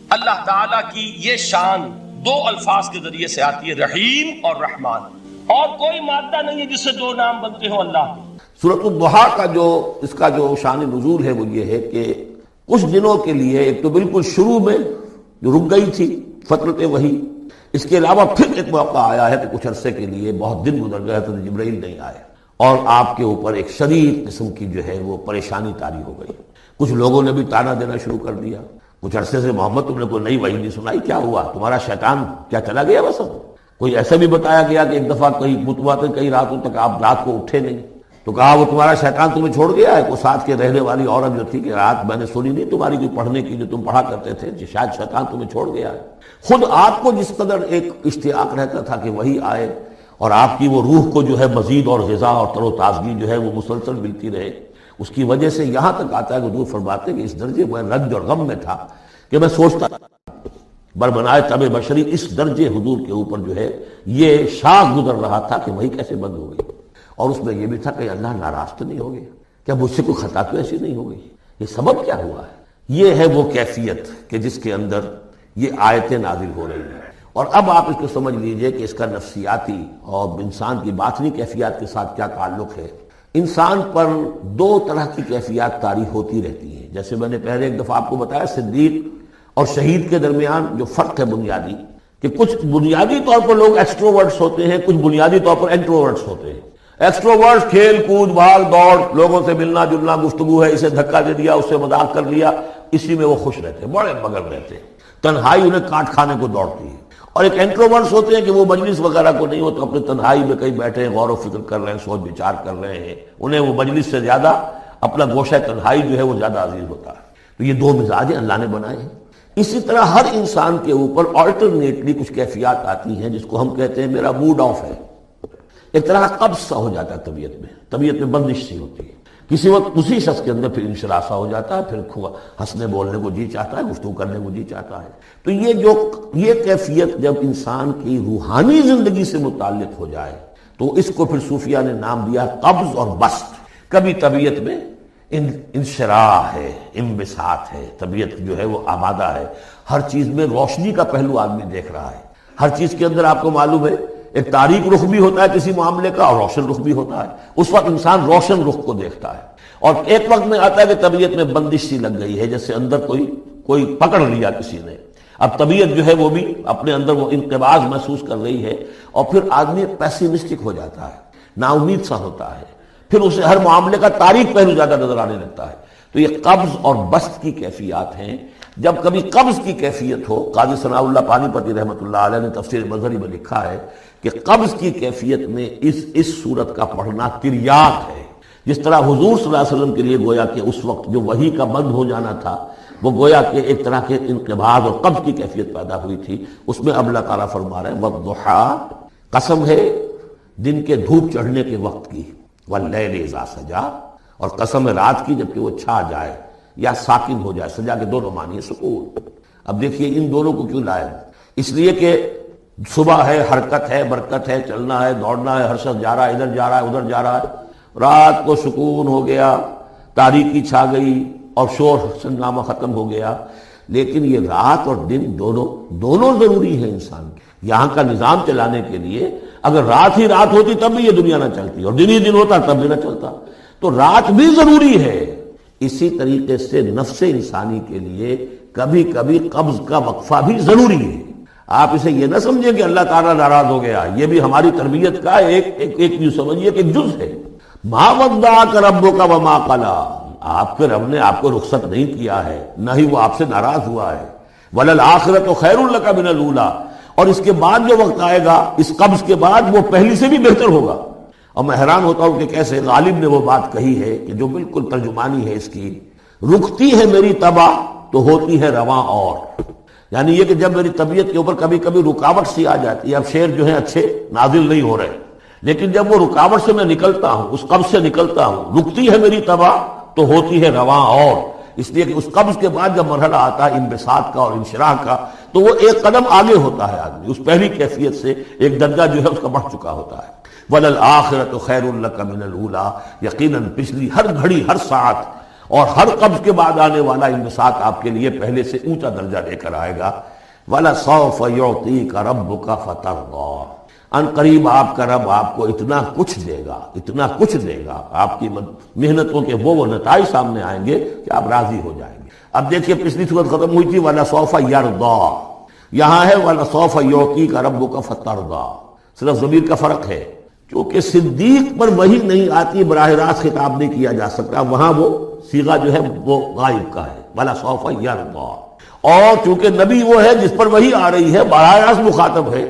اللہ تعالیٰ کی یہ شان 2 الفاظ کے ذریعے سے آتی ہے، رحیم اور رحمان، اور کوئی مادہ نہیں ہے جس سے 2 نام بنتے ہوں اللہ کے۔ سورۃ الضحیٰ کا اس کا جو شان نزول ہے وہ یہ ہے کہ کچھ دنوں کے لیے، ایک تو بالکل شروع میں جو رک گئی تھی فترت وحی، اس کے علاوہ پھر ایک موقع آیا ہے کہ کچھ عرصے کے لیے بہت دن گزر گئے تو جبرائیل نہیں آیا، اور آپ کے اوپر ایک شدید قسم کی جو ہے وہ پریشانی طاری ہو گئی۔ کچھ لوگوں نے بھی تانا دینا شروع کر دیا، کچھ عرصے سے محمد تم نے کوئی نئی وحی نہیں سنائی، کیا ہوا تمہارا شیطان کیا چلا گیا بس؟ کوئی ایسا بھی بتایا گیا کہ ایک دفعہ کئی راتوں تک آپ رات کو اٹھے نہیں، تو کہا وہ تمہارا شیطان تمہیں چھوڑ گیا ہے؟ کوئی ساتھ کے رہنے والی عورت جو تھی کہ رات میں نے سنی نہیں تمہاری کوئی پڑھنے کی جو تم پڑھا کرتے تھے، کہ شاید شیطان تمہیں چھوڑ گیا ہے۔ خود آپ کو جس قدر ایک اشتیاق رہتا تھا کہ وہی آئے اور آپ کی وہ روح کو جو ہے مزید اور غذا اور تر و تازگی جو ہے وہ مسلسل ملتی رہے، اس کی وجہ سے یہاں تک آتا ہے کہ حضور فرماتے ہیں کہ اس درجے میں رنج اور غم میں تھا کہ میں سوچتا بربنائے طب بشری، اس درجے حضور کے اوپر جو ہے یہ شاخ گزر رہا تھا کہ وہی کیسے بند ہو گئی، اور اس میں یہ بھی تھا کہ اللہ ناراض تو نہیں ہو گیا، کیا مجھ سے کوئی خطا تو ایسی نہیں ہو گئی، یہ سبب کیا ہوا ہے؟ یہ ہے وہ کیفیت کہ جس کے اندر یہ آیتیں نازل ہو رہی ہیں۔ اور اب آپ اس کو سمجھ لیجئے کہ اس کا نفسیاتی اور انسان کی باطنی کیفیات کے ساتھ کیا تعلق ہے۔ انسان پر دو طرح کی کیفیات طاری ہوتی رہتی ہیں، جیسے میں نے پہلے ایک دفعہ آپ کو بتایا صدیق اور شہید کے درمیان جو فرق ہے بنیادی، کہ کچھ بنیادی طور پر لوگ ایکسٹروورٹس ہوتے ہیں، کچھ بنیادی طور پر انٹروورٹس ہوتے ہیں۔ ایکسٹروورٹس کھیل کود بھاگ دوڑ، لوگوں سے ملنا جلنا، گفتگو ہے، اسے دھکا دے دیا، اس سے مذاق کر لیا، اسی میں وہ خوش رہتے ہیں، بڑے مگن رہتے ہیں، تنہائی انہیں کاٹ کھانے کو دوڑتی ہے۔ اور ایک انٹروورٹس ہوتے ہیں کہ وہ مجلس وغیرہ کو نہیں ہوتے، اپنے تنہائی میں کہیں بیٹھے ہیں، غور و فکر کر رہے ہیں، سوچ بچار کر رہے ہیں، انہیں وہ مجلس سے زیادہ اپنا گوشہ تنہائی جو ہے وہ زیادہ عزیز ہوتا ہے۔ تو یہ دو مزاج اللہ نے بنائے ہیں۔ اسی طرح ہر انسان کے اوپر آلٹرنیٹلی کچھ کیفیات آتی ہیں جس کو ہم کہتے ہیں میرا موڈ آف ہے، ایک طرح کا قبض سا ہو جاتا ہے، طبیعت میں بندش سی ہوتی ہے، کسی وقت اسی شخص کے اندر پھر انشراح سا ہو جاتا ہے، پھر ہنسنے بولنے کو جی چاہتا ہے، گفتگو کرنے کو جی چاہتا ہے۔ تو یہ کیفیت جب انسان کی روحانی زندگی سے متعلق ہو جائے تو اس کو پھر صوفیہ نے نام دیا قبض اور بسط۔ کبھی طبیعت میں انشراح ہے، انبساط ہے، طبیعت جو ہے وہ آبادہ ہے، ہر چیز میں روشنی کا پہلو آدمی دیکھ رہا ہے، ہر چیز کے اندر آپ کو معلوم ہے ایک تاریک رخ بھی ہوتا ہے کسی معاملے کا اور روشن رخ بھی ہوتا ہے، اس وقت انسان روشن رخ کو دیکھتا ہے۔ اور ایک وقت میں آتا ہے کہ طبیعت میں بندش سی لگ گئی ہے، جیسے اندر کوئی پکڑ لیا کسی نے، اب طبیعت جو ہے وہ بھی اپنے اندر وہ انقباض محسوس کر رہی ہے، اور پھر آدمی پیسیمسٹک ہو جاتا ہے، نا امید سا ہوتا ہے، پھر اسے ہر معاملے کا تاریک پہلو زیادہ نظر آنے لگتا ہے۔ تو یہ قبض اور بسط کی کیفیات ہیں۔ جب کبھی قبض کی کیفیت ہو، قاضی ثناء اللہ پانی پتی رحمۃ اللہ علیہ نے تفسیر مظہری میں لکھا ہے کہ قبض کی کیفیت میں اس صورت کا پڑھنا تریاق ہے، جس طرح حضور صلی اللہ علیہ وسلم کے لیے گویا کہ اس وقت جو وحی کا بند ہو جانا تھا وہ گویا کہ ایک طرح کے انقباض اور قبض کی کیفیت پیدا ہوئی تھی۔ اس میں اب اللہ تعالیٰ فرما رہے ہیں وَالضُّحَىٰ، قسم ہے دن کے دھوپ چڑھنے کے وقت کی، وَاللَّيْلِ إِذَا سَجَىٰ، اور قسم ہے رات کی جبکہ وہ چھا جائے یا ساکن ہو جائے، سجا کے دونوں معنی ہے سکون۔ اب دیکھیے ان دونوں کو کیوں لائے؟ اس لیے کہ صبح ہے، حرکت ہے، برکت ہے، چلنا ہے، دوڑنا ہے، ہر شخص جا رہا ہے، ادھر جا رہا ہے ادھر جا رہا ہے، رات کو سکون ہو گیا، تاریکی چھا گئی اور شور ہنگامہ ختم ہو گیا۔ لیکن یہ رات اور دن دونوں ضروری ہیں انسان کے یہاں کا نظام چلانے کے لیے۔ اگر رات ہی رات ہوتی تب بھی یہ دنیا نہ چلتی، اور دن ہی دن ہوتا تب بھی نہ چلتا، تو رات بھی ضروری ہے۔ اسی طریقے سے نفس انسانی کے لیے کبھی کبھی قبض کا وقفہ بھی ضروری ہے۔ آپ اسے یہ نہ سمجھیں کہ اللہ تعالیٰ ناراض ہو گیا، یہ بھی ہماری تربیت کا ایک یوں سمجھیے کہ جز ہے۔ مَا وَدَّعَكَ رَبُّكَ وَمَا قَلَىٰ، آپ کے رب نے آپ کو رخصت نہیں کیا ہے، نہ ہی وہ آپ سے ناراض ہوا ہے۔ وَلَلْآخِرَةُ خَيْرٌ لَكَ مِنَ الْأُولَىٰ، اور اس کے بعد جو وقت آئے گا اس قبض کے بعد وہ پہلی سے بھی بہتر ہوگا۔ اور میں حیران ہوتا ہوں کہ کیسے غالب نے وہ بات کہی ہے کہ جو بالکل ترجمانی ہے اس کی، رکتی ہے میری طبع تو ہوتی ہے رواں اور، یعنی یہ کہ جب میری طبیعت کے اوپر کبھی کبھی رکاوٹ سی آ جاتی ہے، اب شعر جو ہے اچھے نازل نہیں ہو رہے، لیکن جب وہ رکاوٹ سے میں نکلتا ہوں، اس قبض سے نکلتا ہوں، رکتی ہے میری طبع تو ہوتی ہے رواں اور، اس لیے کہ اس قبض کے بعد جب مرحلہ آتا ہے انبساط کا اور انشراح کا تو وہ ایک قدم آگے ہوتا ہے، آدمی اس پہلی کیفیت سے ایک درجہ جو ہے اس کا بڑھ چکا ہوتا ہے۔ وَلَلْآخِرَةُ خَيْرٌ لَكَ مِنَ الْأُولَىٰ، یقیناً پچھلی ہر گھڑی، ہر ساعت اور ہر قبض کے بعد آنے والا انبساط آپ کے لیے پہلے سے اونچا درجہ لے کر آئے گا۔ وَلَسَوْفَ يُعْطِيكَ رَبُّكَ فَتَرْضَىٰ، ان قریب آپ کا رب آپ کو اتنا کچھ دے گا، اتنا کچھ دے گا، آپ کی محنتوں کے وہ نتائج سامنے آئیں گے کہ آپ راضی ہو جائیں گے۔ اب دیکھیے پچھلی صورت ختم ہوئی تھی وَلَسَوْفَ يَرْضَىٰ، یہاں ہے وَلَسَوْفَ يُعْطِيكَ رَبُّكَ فَتَرْضَىٰ، صرف ضمیر کا فرق ہے۔ چونکہ صدیق پر وحی نہیں آتی، براہ راست خطاب نہیں کیا جا سکتا، وہاں وہ صیغہ جو ہے وہ غائب کا ہے، وَلَا سَوْفَ يَرْضَىٰ، اور چونکہ نبی وہ ہے جس پر وحی آ رہی ہے، براہ راست مخاطب ہے،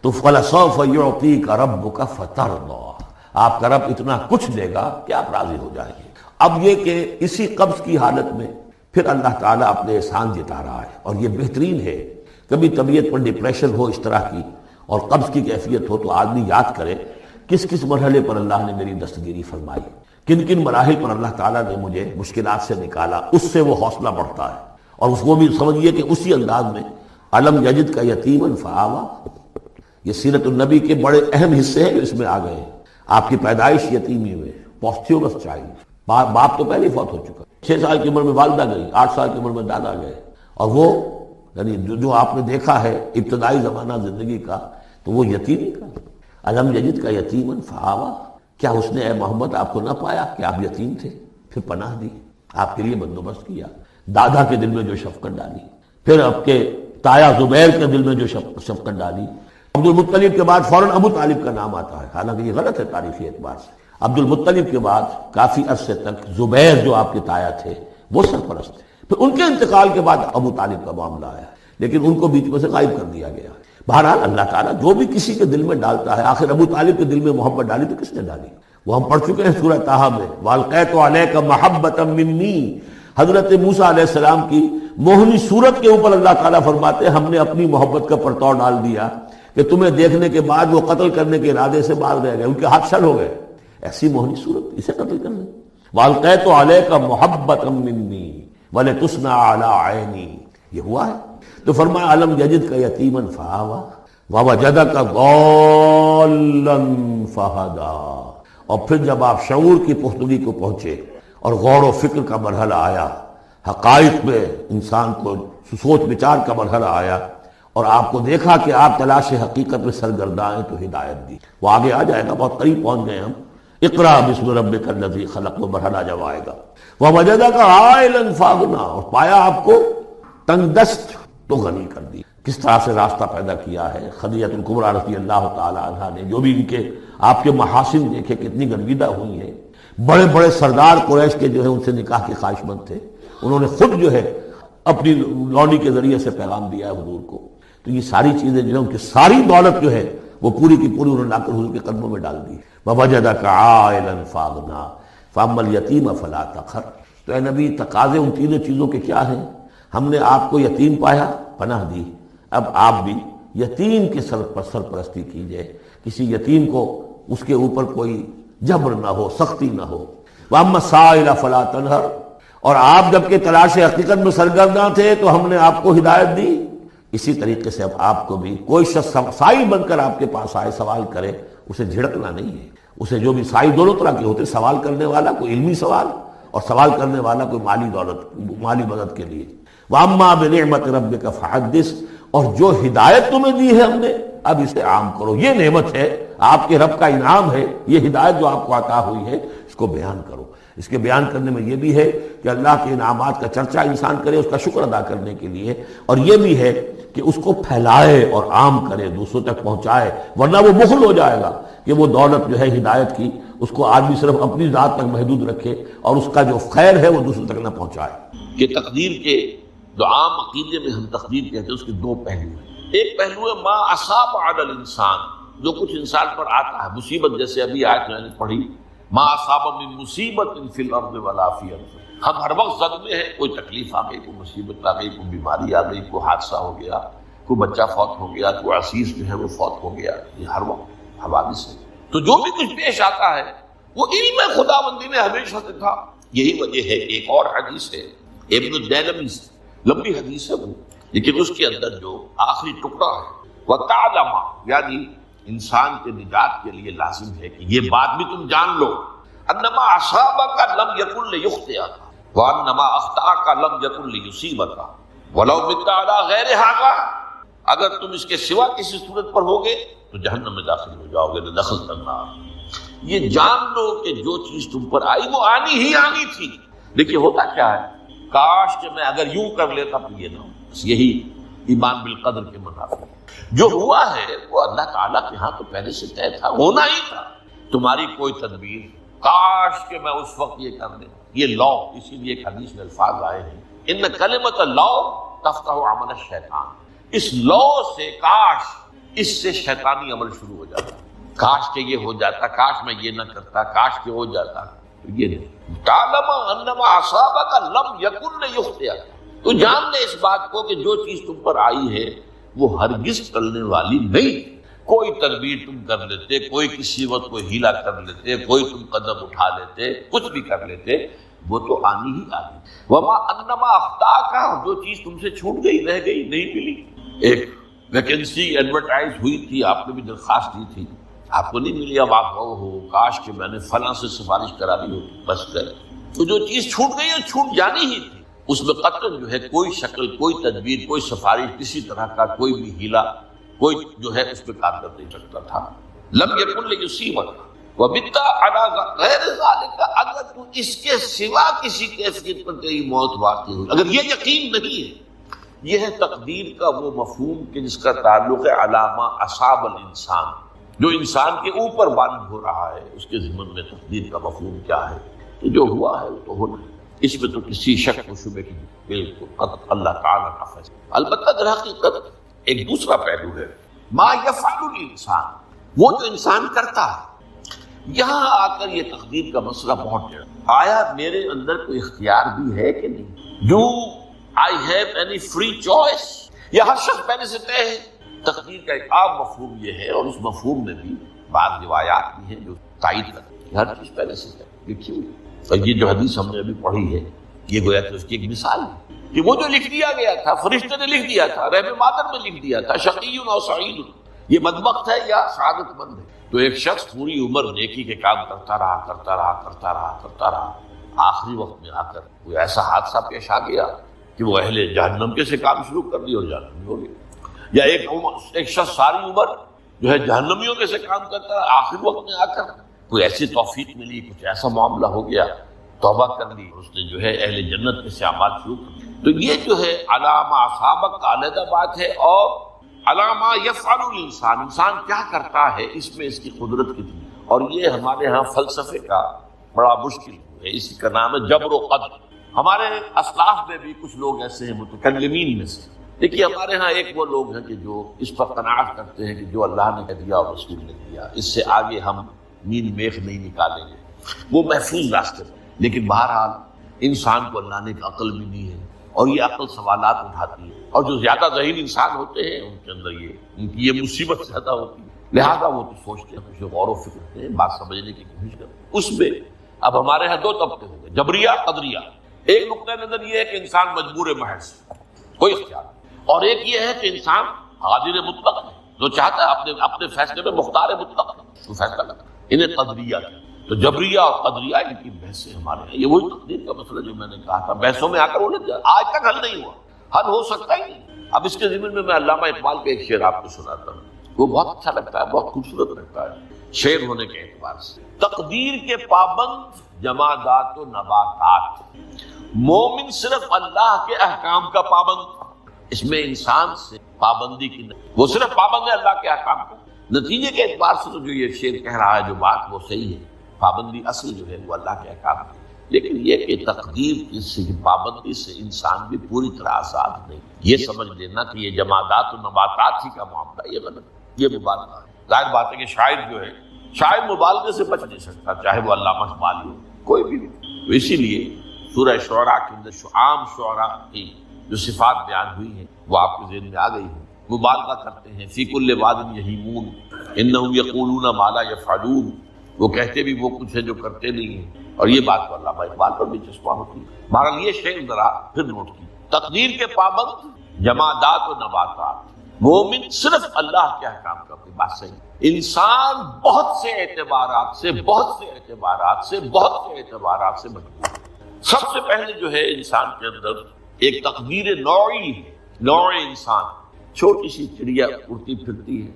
تو فَلَسَوْفَ يُعْطِيكَ رَبُّكَ فَتَرْضَىٰ، آپ کا رب اتنا کچھ دے گا کہ آپ راضی ہو جائیں گے۔ اب یہ کہ اسی قبض کی حالت میں پھر اللہ تعالیٰ اپنے احسان جتا رہا ہے، اور یہ بہترین ہے۔ کبھی طبیعت پر ڈپریشن ہو اس طرح کی اور قبض کی کیفیت ہو تو آدمی یاد کرے کس کس مرحلے پر اللہ نے میری دستگیری فرمائی، کن کن مراحل پر اللہ تعالیٰ نے مجھے مشکلات سے نکالا، اس سے وہ حوصلہ بڑھتا ہے۔ اور اس کو بھی سمجھیے کہ اسی انداز میں علم یجد کا یتیماً فآویٰ، یہ سیرت النبی کے بڑے اہم حصے ہیں جو اس میں آ گئے ہیں۔ آپ کی پیدائش یتیمی ہوئے، پوسٹیومس چائلڈ، باپ تو پہلے ہی فوت ہو چکا، 6 سال کی عمر میں والدہ گئی، 8 سال کی عمر میں دادا گئے، اور وہ یعنی جو آپ نے دیکھا ہے ابتدائی زمانہ زندگی کا تو وہ یتیمی کا۔ علم یجد کا یتیماً فآویٰ، کیا اس نے اے محمد آپ کو نہ پایا کہ آپ یتیم تھے، پھر پناہ دی، آپ کے لیے بندوبست کیا، دادا کے دل میں جو شفقت ڈالی، پھر آپ کے تایا زبیر کے دل میں جو شفقت ڈالی۔ عبد المطلب کے بعد فوراً ابو طالب کا نام آتا ہے، حالانکہ یہ غلط ہے تاریخی اعتبار سے۔ عبد المطلب کے بعد کافی عرصے تک زبیر جو آپ کے تایا تھے وہ سرپرست تھے، پھر ان کے انتقال کے بعد ابو طالب کا معاملہ آیا، لیکن ان کو بیچ میں سے غائب کر دیا گیا۔ بہرحال اللہ تعالیٰ جو بھی کسی کے دل میں ڈالتا ہے، آخر ابو طالب کے دل میں محبت ڈالی تو کس نے ڈالی؟ وہ ہم پڑھ چکے ہیں سورہ طٰہٰ میں، وَأَلْقَيْتُ عَلَيْكَ مَحَبَّةً مِّنِّي، حضرت موسیٰ علیہ السلام کی موہنی صورت کے اوپر اللہ تعالیٰ فرماتے ہیں ہم نے اپنی محبت کا پرتو ڈال دیا کہ تمہیں دیکھنے کے بعد وہ قتل کرنے کے ارادے سے باز رہ گئے، ان کے ہاتھ شل ہو گئے، ایسی موہنی صورت اسے قتل کر لیں۔ وَأَلْقَيْتُ عَلَيْكَ مَحَبَّةً مِّنِّي وَلِتُصْنَعَ عَلَىٰ عَيْنِي، یہ ہوا ہے۔ تو فرمایا علم یجد کا یتیماً فآویٰ ووجدک ضالاً فہدیٰ، اور پھر جب آپ شعور کی پختگی کو پہنچے اور غور و فکر کا مرحلہ آیا، حقائق میں انسان کو سوچ بچار کا مرحلہ آیا، اور آپ کو دیکھا کہ آپ تلاش حقیقت میں سرگرداں ہیں تو ہدایت دی۔ وہ آگے آ جائے گا، بہت قریب پہنچ گئے ہم، اقرأ باسم ربک الذی خلق، وہ مرحلہ جب آئے گا۔ ووجدک عائلاً فاغنیٰ، اور پایا آپ کو تنگ دست تو غنی کر دی۔ کس طرح سے راستہ پیدا کیا ہے خدیجہ الکبریٰ رضی اللہ تعالی عنہا نے، جو بھی ان کے آپ کے محاسن دیکھے کتنی گرویدہ ہوئی ہیں۔ بڑے بڑے سردار قریش کے جو ہے ان سے نکاح کے خواہش مند تھے، انہوں نے خود جو ہے اپنی لونی کے ذریعے سے پیغام دیا ہے حضور کو۔ تو یہ ساری چیزیں جو ہے ان کی ساری دولت جو ہے وہ پوری کی پوری انہوں نے لا کر حضور کے قدموں میں ڈال دی۔ وَوَجَدَكَ عَائِلًا فَأَغْنَىٰ فَأَمَّا الْيَتِيمَ فَلَا تَقْهَرْ، تو اے نبی تقاضے ان تینوں چیزوں کے کیا ہیں؟ ہم نے آپ کو یتیم پایا، پناہ دی، اب آپ بھی یتیم کے سرپرستی کیجئے، کسی یتیم کو اس کے اوپر کوئی جبر نہ ہو، سختی نہ ہو۔ وَأَمَّا السَّائِلَ فَلَا تَنْهَرْ، اور آپ جب کہ تلاش حقیقت میں سرگرداں تھے تو ہم نے آپ کو ہدایت دی، اسی طریقے سے اب آپ کو بھی کوئی شخص سائل بن کر آپ کے پاس آئے سوال کرے، اسے جھڑکنا نہیں ہے۔ اسے جو بھی سائل دونوں طرح کے ہوتے، سوال کرنے والا کوئی علمی سوال اور سوال کرنے والا کوئی مالی دولت، مالی مدد کے لیے۔ وَأَمَّا بِنِعْمَةِ رَبِّكَ فَحَدِّثْ، اور جو ہدایت تمہیں دی ہے ہم نے اب اسے عام کرو، یہ نعمت ہے، آپ کے رب کا انعام ہے، یہ ہدایت جو آپ کو عطا ہوئی ہے اس کو بیان کرو۔ اس کے بیان کرنے میں یہ بھی ہے کہ اللہ کے انعامات کا چرچا انسان کرے اس کا شکر ادا کرنے کے لیے، اور یہ بھی ہے کہ اس کو پھیلائے اور عام کرے، دوسروں تک پہنچائے، ورنہ وہ بخل ہو جائے گا کہ وہ دولت جو ہے ہدایت کی اس کو آدمی صرف اپنی ذات تک محدود رکھے اور اس کا جو خیر ہے وہ دوسروں تک نہ پہنچائے۔ کہ تقدیر کے جو عام عقیدے میں ہم تقدیر کہتے ہیں اس کے دو پہلو ہیں۔ ایک پہلو ہے ما اصاب علی الانسان، جو کچھ انسان پر آتا ہے مصیبت، جیسے ابھی آیت میں نے پڑھی ما اصاب من مصیبت فی الارض ولا فی انفسکم، ہم ہر وقت صدمے ہیں، کوئی تکلیف آ گئی، کوئی مصیبت آ گئی، کوئی بیماری آ گئی، کوئی حادثہ ہو گیا، کوئی بچہ فوت ہو گیا، کوئی عزیز جو ہے وہ فوت ہو گیا، یہ ہر وقت حوادث ہے۔ تو جو بھی کچھ پیش آتا ہے وہ علم خداوندی میں ہمیشہ سے تھا۔ یہی وجہ ہے کہ ایک اور حدیث ہے ابن الدیلمی، لمبی حدیث ہے وہ، لیکن اس کے اندر جو آخری ٹکڑا ہے وَتَعْلَمَ، یعنی انسان کے نجات کے لیے لازم ہے کہ یہ بات بھی تم جان لو، انما اصابک لم یکن لیخطئک وانما اخطاک لم یکن لیصیبک ولو مت علی غیر ھذا، اگر تم اس کے سوا کسی صورت پر ہوگے تو جہنم میں داخل ہو جاؤ گے، دخلت النار۔ یہ جان لو کہ جو چیز تم پر آئی وہ آنی ہی آنی تھی۔ دیکھیے ہوتا کیا ہے، کاش کہ میں اگر یوں کر لیتا تو یہ نہ ہو، بس یہی ایمان بالقدر کے منافع۔ جو ہوا ہے وہ اللہ تعالیٰ کے ہاں تو پہلے سے طے تھا، ہونا ہی تھا، تمہاری کوئی تدبیر، کاش کہ میں اس وقت یہ کر دیں. یہ لا، اسی لیے ایک حدیث میں الفاظ آئے ہیں ان کلمۃ لا تفتح عمل الشیطان. اس لا سے، کاش، اس سے شیطانی عمل شروع ہو جاتا. کاش کہ یہ ہو جاتا، کاش میں یہ نہ کرتا، کاش کہ ہو جاتا. یہ نہیں، تعلم انما اصابک لم یکن لیخطئک. تو جان لے اس بات کو کہ جو چیز تم پر آئی ہے وہ ہرگز ٹلنے والی نہیں. کوئی تدبیر تم کر لیتے، کوئی کسی وقت کوئی ہیلا کر لیتے، کوئی تم قدم اٹھا لیتے، کچھ بھی کر لیتے، وہ تو آنی ہی آنی. وما انما اخطاک، جو چیز تم سے چھوٹ گئی، رہ گئی، نہیں ملی. ایک ویکینسی ایڈورٹائز ہوئی تھی، آپ نے بھی درخواست دی تھی، آپ کو نہیں ملی. اب آپ ہو کاش کہ میں نے فلاں سے سفارش کرا دی ہو، بس کر. تو جو چیز چھوٹ گئی وہ چھوٹ جانی ہی تھی. اس میں قطعاً جو ہے کوئی شکل، کوئی تدبیر، کوئی سفارش، کسی طرح کا کوئی بھی ہیلا، کوئی جو ہے اس پہ کام کر نہیں سکتا تھا. لم یکن لیصیبک وبت علی غیر ذلک، اگر تو اس کے سوا کسی کیفیت پر تیری موت واقع ہوئی، اگر یہ یقین نہیں ہے. یہ ہے تقدیر کا وہ مفہوم کہ جس کا تعلق ہے علامہ اصاب الانسان، جو انسان کے اوپر وارد ہو رہا ہے. اس کے ضمن میں تقدیر کا مفہوم کیا ہے کہ جو ہوا ہے وہ تو ہونا ہے، اس میں تو کسی شک و شبہ کی بالکل قطع اللہ تعالیٰ کا فیصلہ. البتہ در حقیقت ایک دوسرا پہلو ہے، ما یفعل الانسان، وہ جو انسان کرتا ہے. یہاں آ کر یہ تقدیر کا مسئلہ بہت ٹیڑھا. آیا میرے اندر کوئی اختیار بھی ہے کہ نہیں؟ Do I have any free choice? یہ ہر شخص پہلے سے طے ہے. تقدیر کا ایک عام مفہوم یہ ہے، اور اس مفہوم میں بھی بعض روایات بھی ہیں جو تائید کرتی ہیں ہر چیز پہلے سے طے. لکھی ہوئی. اور یہ جو حدیث ہم نے ابھی پڑھی ہے، یہ گویا کہ اس کی ایک مثال ہے کہ وہ جو لکھ دیا گیا تھا، فرشتے نے لکھ دیا تھا، رحم مادر میں لکھ دیا تھا، شقی و سعید، یہ بدبخت ہے یا سعادت مند ہے. تو ایک شخص پوری عمر نیکی کے کام کرتا رہا، آخری وقت میں آ کر کوئی ایسا حادثہ پیش آ گیا کہ وہ اہل جہنم کے سے کام شروع کر دیا اور جہنمی ہو گیا. یا ایک شخص ساری عمر جو ہے جہنمیوں کے سے کام کرتا رہا، آخری وقت میں آ کر کوئی ایسی توفیق ملی، کچھ ایسا معاملہ ہو گیا، توبہ کر لی، اس نے جو ہے اہل جنت کے سے اعمال شروع کر دی. تو یہ جو ہے علامہ اصابک کا علیحدہ بات ہے، اور علامہ یفعل الانسان، انسان کیا کرتا ہے، اس میں اس کی قدرت کتنی. اور یہ ہمارے ہاں فلسفے کا بڑا مشکل ہے، اسی کا نام ہے جبر و قدر. ہمارے اسلاف میں بھی کچھ لوگ ایسے ہیں متکلمین میں سے. دیکھیے ہمارے ہاں ایک وہ لوگ ہیں کہ جو اس پر قناعت کرتے ہیں کہ جو اللہ نے کہہ دیا اور رسول نے دیا، اس سے آگے ہم مین میخ نہیں نکالیں گے، وہ محفوظ راستے پر. لیکن بہرحال انسان کو اللہ نے ایک عقل بھی دی ہے، اور یہ عقل سوالات اٹھاتی ہے. اور جو زیادہ ذہین انسان ہوتے ہیں ان کے اندر ان کی یہ مصیبت زیادہ ہوتی ہے، لہذا وہ تو سوچتے ہیں، کچھ غور و فکر کرتے ہیں، بات سمجھنے کی کوشش کرتے ہیں. اس میں اب ہمارے ہاں دو طبقے ہو گئے، جبریہ، قدریہ. ایک نقطۂ نظر یہ ہے کہ انسان مجبور محض، کوئی اختیار نہیں. اور ایک یہ ہے کہ انسان قادر مطلق ہے، جو چاہتا ہے اپنے فیصلے میں مختار مطلق ہے، تو فیصلہ کرتا ہے. انہیں قدریہ ہے. تو جبریہ اور قدریہ ان کی بحثیں ہمارے ہیں. یہ وہی تقدیر کا مسئلہ جو میں نے کہا تھا، بحثوں میں آ کر انہیں آج تک حل نہیں ہوا، حل ہو سکتا ہی نہیں. اب اس کے ضمن میں علامہ اقبال کا ایک شعر آپ کو سناتا ہوں، وہ بہت اچھا لگتا ہے، بہت خوبصورت لگتا ہے شعر ہونے کے اعتبار سے. تقدیر کے پابند جمادات و نباتات، مومن صرف اللہ کے احکام کا پابند. اس میں انسان سے پابندی کی نہیں، وہ صرف پابند ہے اللہ کے احکام کا. نتیجے کے اعتبار سے تو جو یہ شعر کہہ رہا ہے، جو بات وہ صحیح ہے، پابندی اصل جو ہے وہ اللہ کے احکام کی. لیکن یہ کہ تقدیر کی پابندی سے انسان بھی پوری طرح آزاد نہیں. یہ سمجھ لینا کہ یہ جمادات و نباتات ہی کا معاملہ، یہ غلط، یہ مبالغہ ہے. ظاہر بات ہے کہ شاعر جو ہے، شاعر مبالغے سے بچ نہیں سکتا، چاہے وہ علامہ اقبال ہو، کوئی بھی. تو اسی لیے سورہ شعراء کے اندر عام شعراء کی جو صفات بیان ہوئی ہیں وہ آپ کے ذہن میں آ گئی ہیں. مبالغہ کرتے ہیں، فی کل واد یہیمون انہم یقولون ما لا یفعلون، وہ کہتے بھی وہ کچھ ہے جو کرتے نہیں ہیں. اور یہ بات تو علامہ اقبال پر بھی چسپاں ہوتی ہے. بہرحال یہ شعر ذرا پھر نوٹ کی، تقدیر کے پابند جمادات و نباتات، مومن صرف اللہ کے احکام کا. کوئی بات صحیح. انسان بہت سے اعتبارات سے مجبور ہے. سب سے پہلے جو ہے انسان کے اندر ایک تقدیر نوعی ہے. نوع انسان، چھوٹی سی چڑیا اڑتی پھرتی ہے،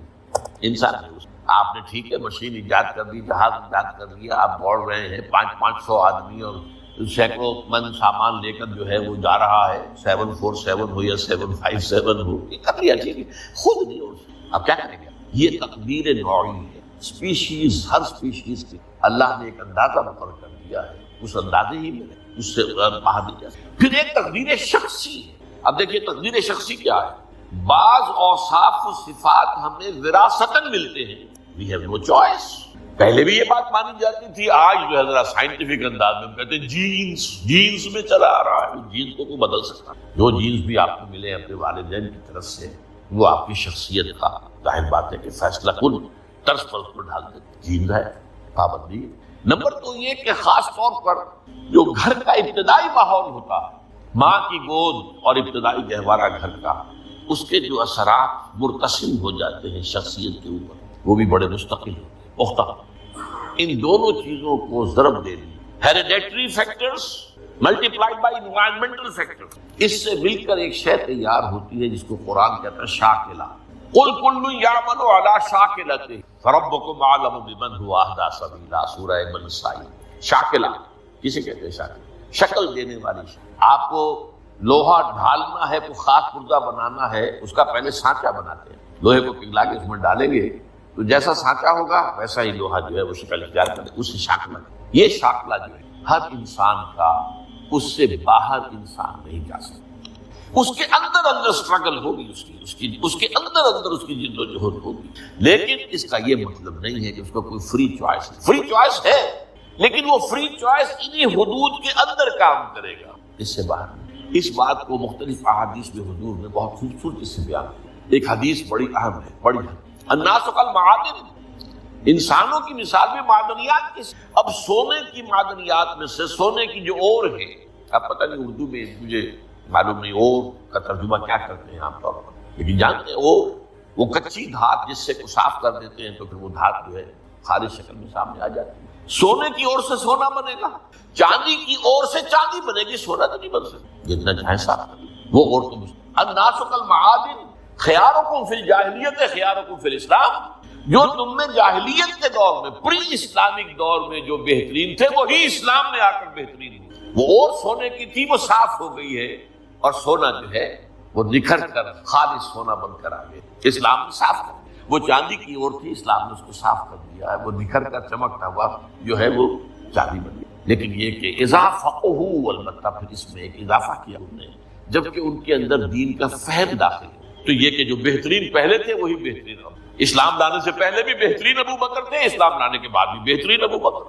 انسان ہے. آپ نے ٹھیک ہے مشین ایجاد کر دی، جہاز ایجاد کر دیا، آپ دوڑ رہے ہیں 500 آدمی اور سینکڑوں من سامان لے کر جو ہے وہ جا رہا ہے، 747 ہو یا 757 ہو، یہ کر لیا ٹھیک ہے، خود نہیں ہو. اب کیا کریں گے؟ یہ تقدیر نوعی ہے. اسپیشیز، ہر اسپیشیز کے اللہ نے ایک اندازہ مقرر کر دیا ہے، اس اندازے ہی میں اس سے باہر نہیں جا سکتا۔ پھر ایک تقدیر شخصی ہے۔ اب دیکھیے تقدیر شخصی کیا ہے؟ بعض اوصاف و صفات ہمیں وراثتاً ملتے ہیں، we have no choice۔ پہلے بھی یہ بات مانی جاتی تھی، آج جو ہے ذرا سائنٹیفک انداز میں کہتے ہیں جینز میں چلا آ رہا ہے، جینز کو بدل سکتا ہے۔ جو جینز بھی آپ کو ملے اپنے والدین کی طرف سے، وہ آپ کی شخصیت کا ظاہر بات ہے کہ فیصلہ کن طرز پر اس کو ڈال دیتے، جینز ہے، پابندی ہے۔ نمبر تو یہ کہ خاص طور پر جو گھر کا ابتدائی ماحول ہوتا ہے، ماں کی گود اور ابتدائی گہوارہ گھر کا، اس کے جو اثرات مرتسم ہو جاتے ہیں شخصیت کے اوپر، وہ بھی بڑے مستقل پختہ۔ ان دونوں چیزوں کو ضرب دے دی، hereditary factors multiplied by environmental factors, اس سے مل کر ایک شے تیار ہوتی ہے جس کو قرآن کہتا ہے شاکلہ۔ قل کل یعمل علی شاکلتہ فربکم اعلم بمن هو اہدی سبیلا، سورہ بنی۔ شاکلہ کسے کہتے ہیں؟ شکل دینے والی۔ آپ کو لوہا ڈھالنا ہے، کوئی خاص پرزہ بنانا ہے، اس کا پہلے سانچہ بناتے ہیں، لوہے کو پگھلا کے اس میں ڈالیں گے تو جیسا سانچہ ہوگا ویسا ہی لوہا جو ہے وہ شکل اختیار کرے، اسے شاکلہ۔ یہ شاکلہ جو ہے ہر انسان کا، اس سے باہر انسان نہیں جا سکتا۔ اس کے اندر سٹرگل ہوگی، اس کے اندر اس کی جد و جہد ہوگی، لیکن اس کا یہ مطلب نہیں ہے کہ اس کا کوئی فری چوائس ہے۔ فری چوائس ہے، لیکن وہ فری چوائس انہی حدود کے اندر کام کرے گا، اس سے باہر نہیں۔ اس بات کو مختلف احادیث میں حضور نے بہت خوبصورتی سے بیان کیا۔ ایک حدیث بڑی اہم ہے، بڑی ہے، الناس کالمعادن، انسانوں کی مثال بھی معدنیات کی۔ اب سونے کی معدنیات میں سے سونے کی جو اور ہے، اب پتہ نہیں اردو میں مجھے معلوم نہیں اور کا ترجمہ کیا کرتے ہیں عام طور پر، لیکن جانتے ہیں وہ کچی دھات جس سے کو صاف کر دیتے ہیں تو پھر وہ دھات جو ہے خالص شکل میں سامنے آ جاتی ہے۔ سونے کی اور سے سونا بنے گا، چاندی کی اور سے چاندی بنے گی، سونا تو نہیں بن سکتا جتنا چاہے صاف کر وہ اور تو الناس کالمعادن خیارکم فی الجاہلیت خیارکم فی الاسلام، جو تم میں جاہلیت کے دور میں، پری اسلامک دور میں جو بہترین تھے وہی اسلام میں آ کر بہترین ہوئے۔ وہ اور سونے کی تھی وہ صاف ہو گئی ہے، اور سونا جو ہے وہ نکھر کر خالص سونا بن کر آ گیا، اسلام نے صاف کر دیا۔ وہ چاندی کی اور تھی، اسلام نے اس کو صاف کر دیا ہے، وہ نکھر کر چمکتا ہوا جو ہے وہ چاندی بن گیا۔ لیکن یہ کہ اضافہ البتہ پھر اس میں ایک اضافہ کیا انہوں نے، جبکہ ان کے اندر دین کا فہم داخل ہے، تو یہ کہ جو بہترین پہلے تھے وہی بہترین اب۔ اسلام لانے سے پہلے بھی بہترین ابو بکر تھے، اسلام لانے کے بعد بھی بہترین ابو بکر۔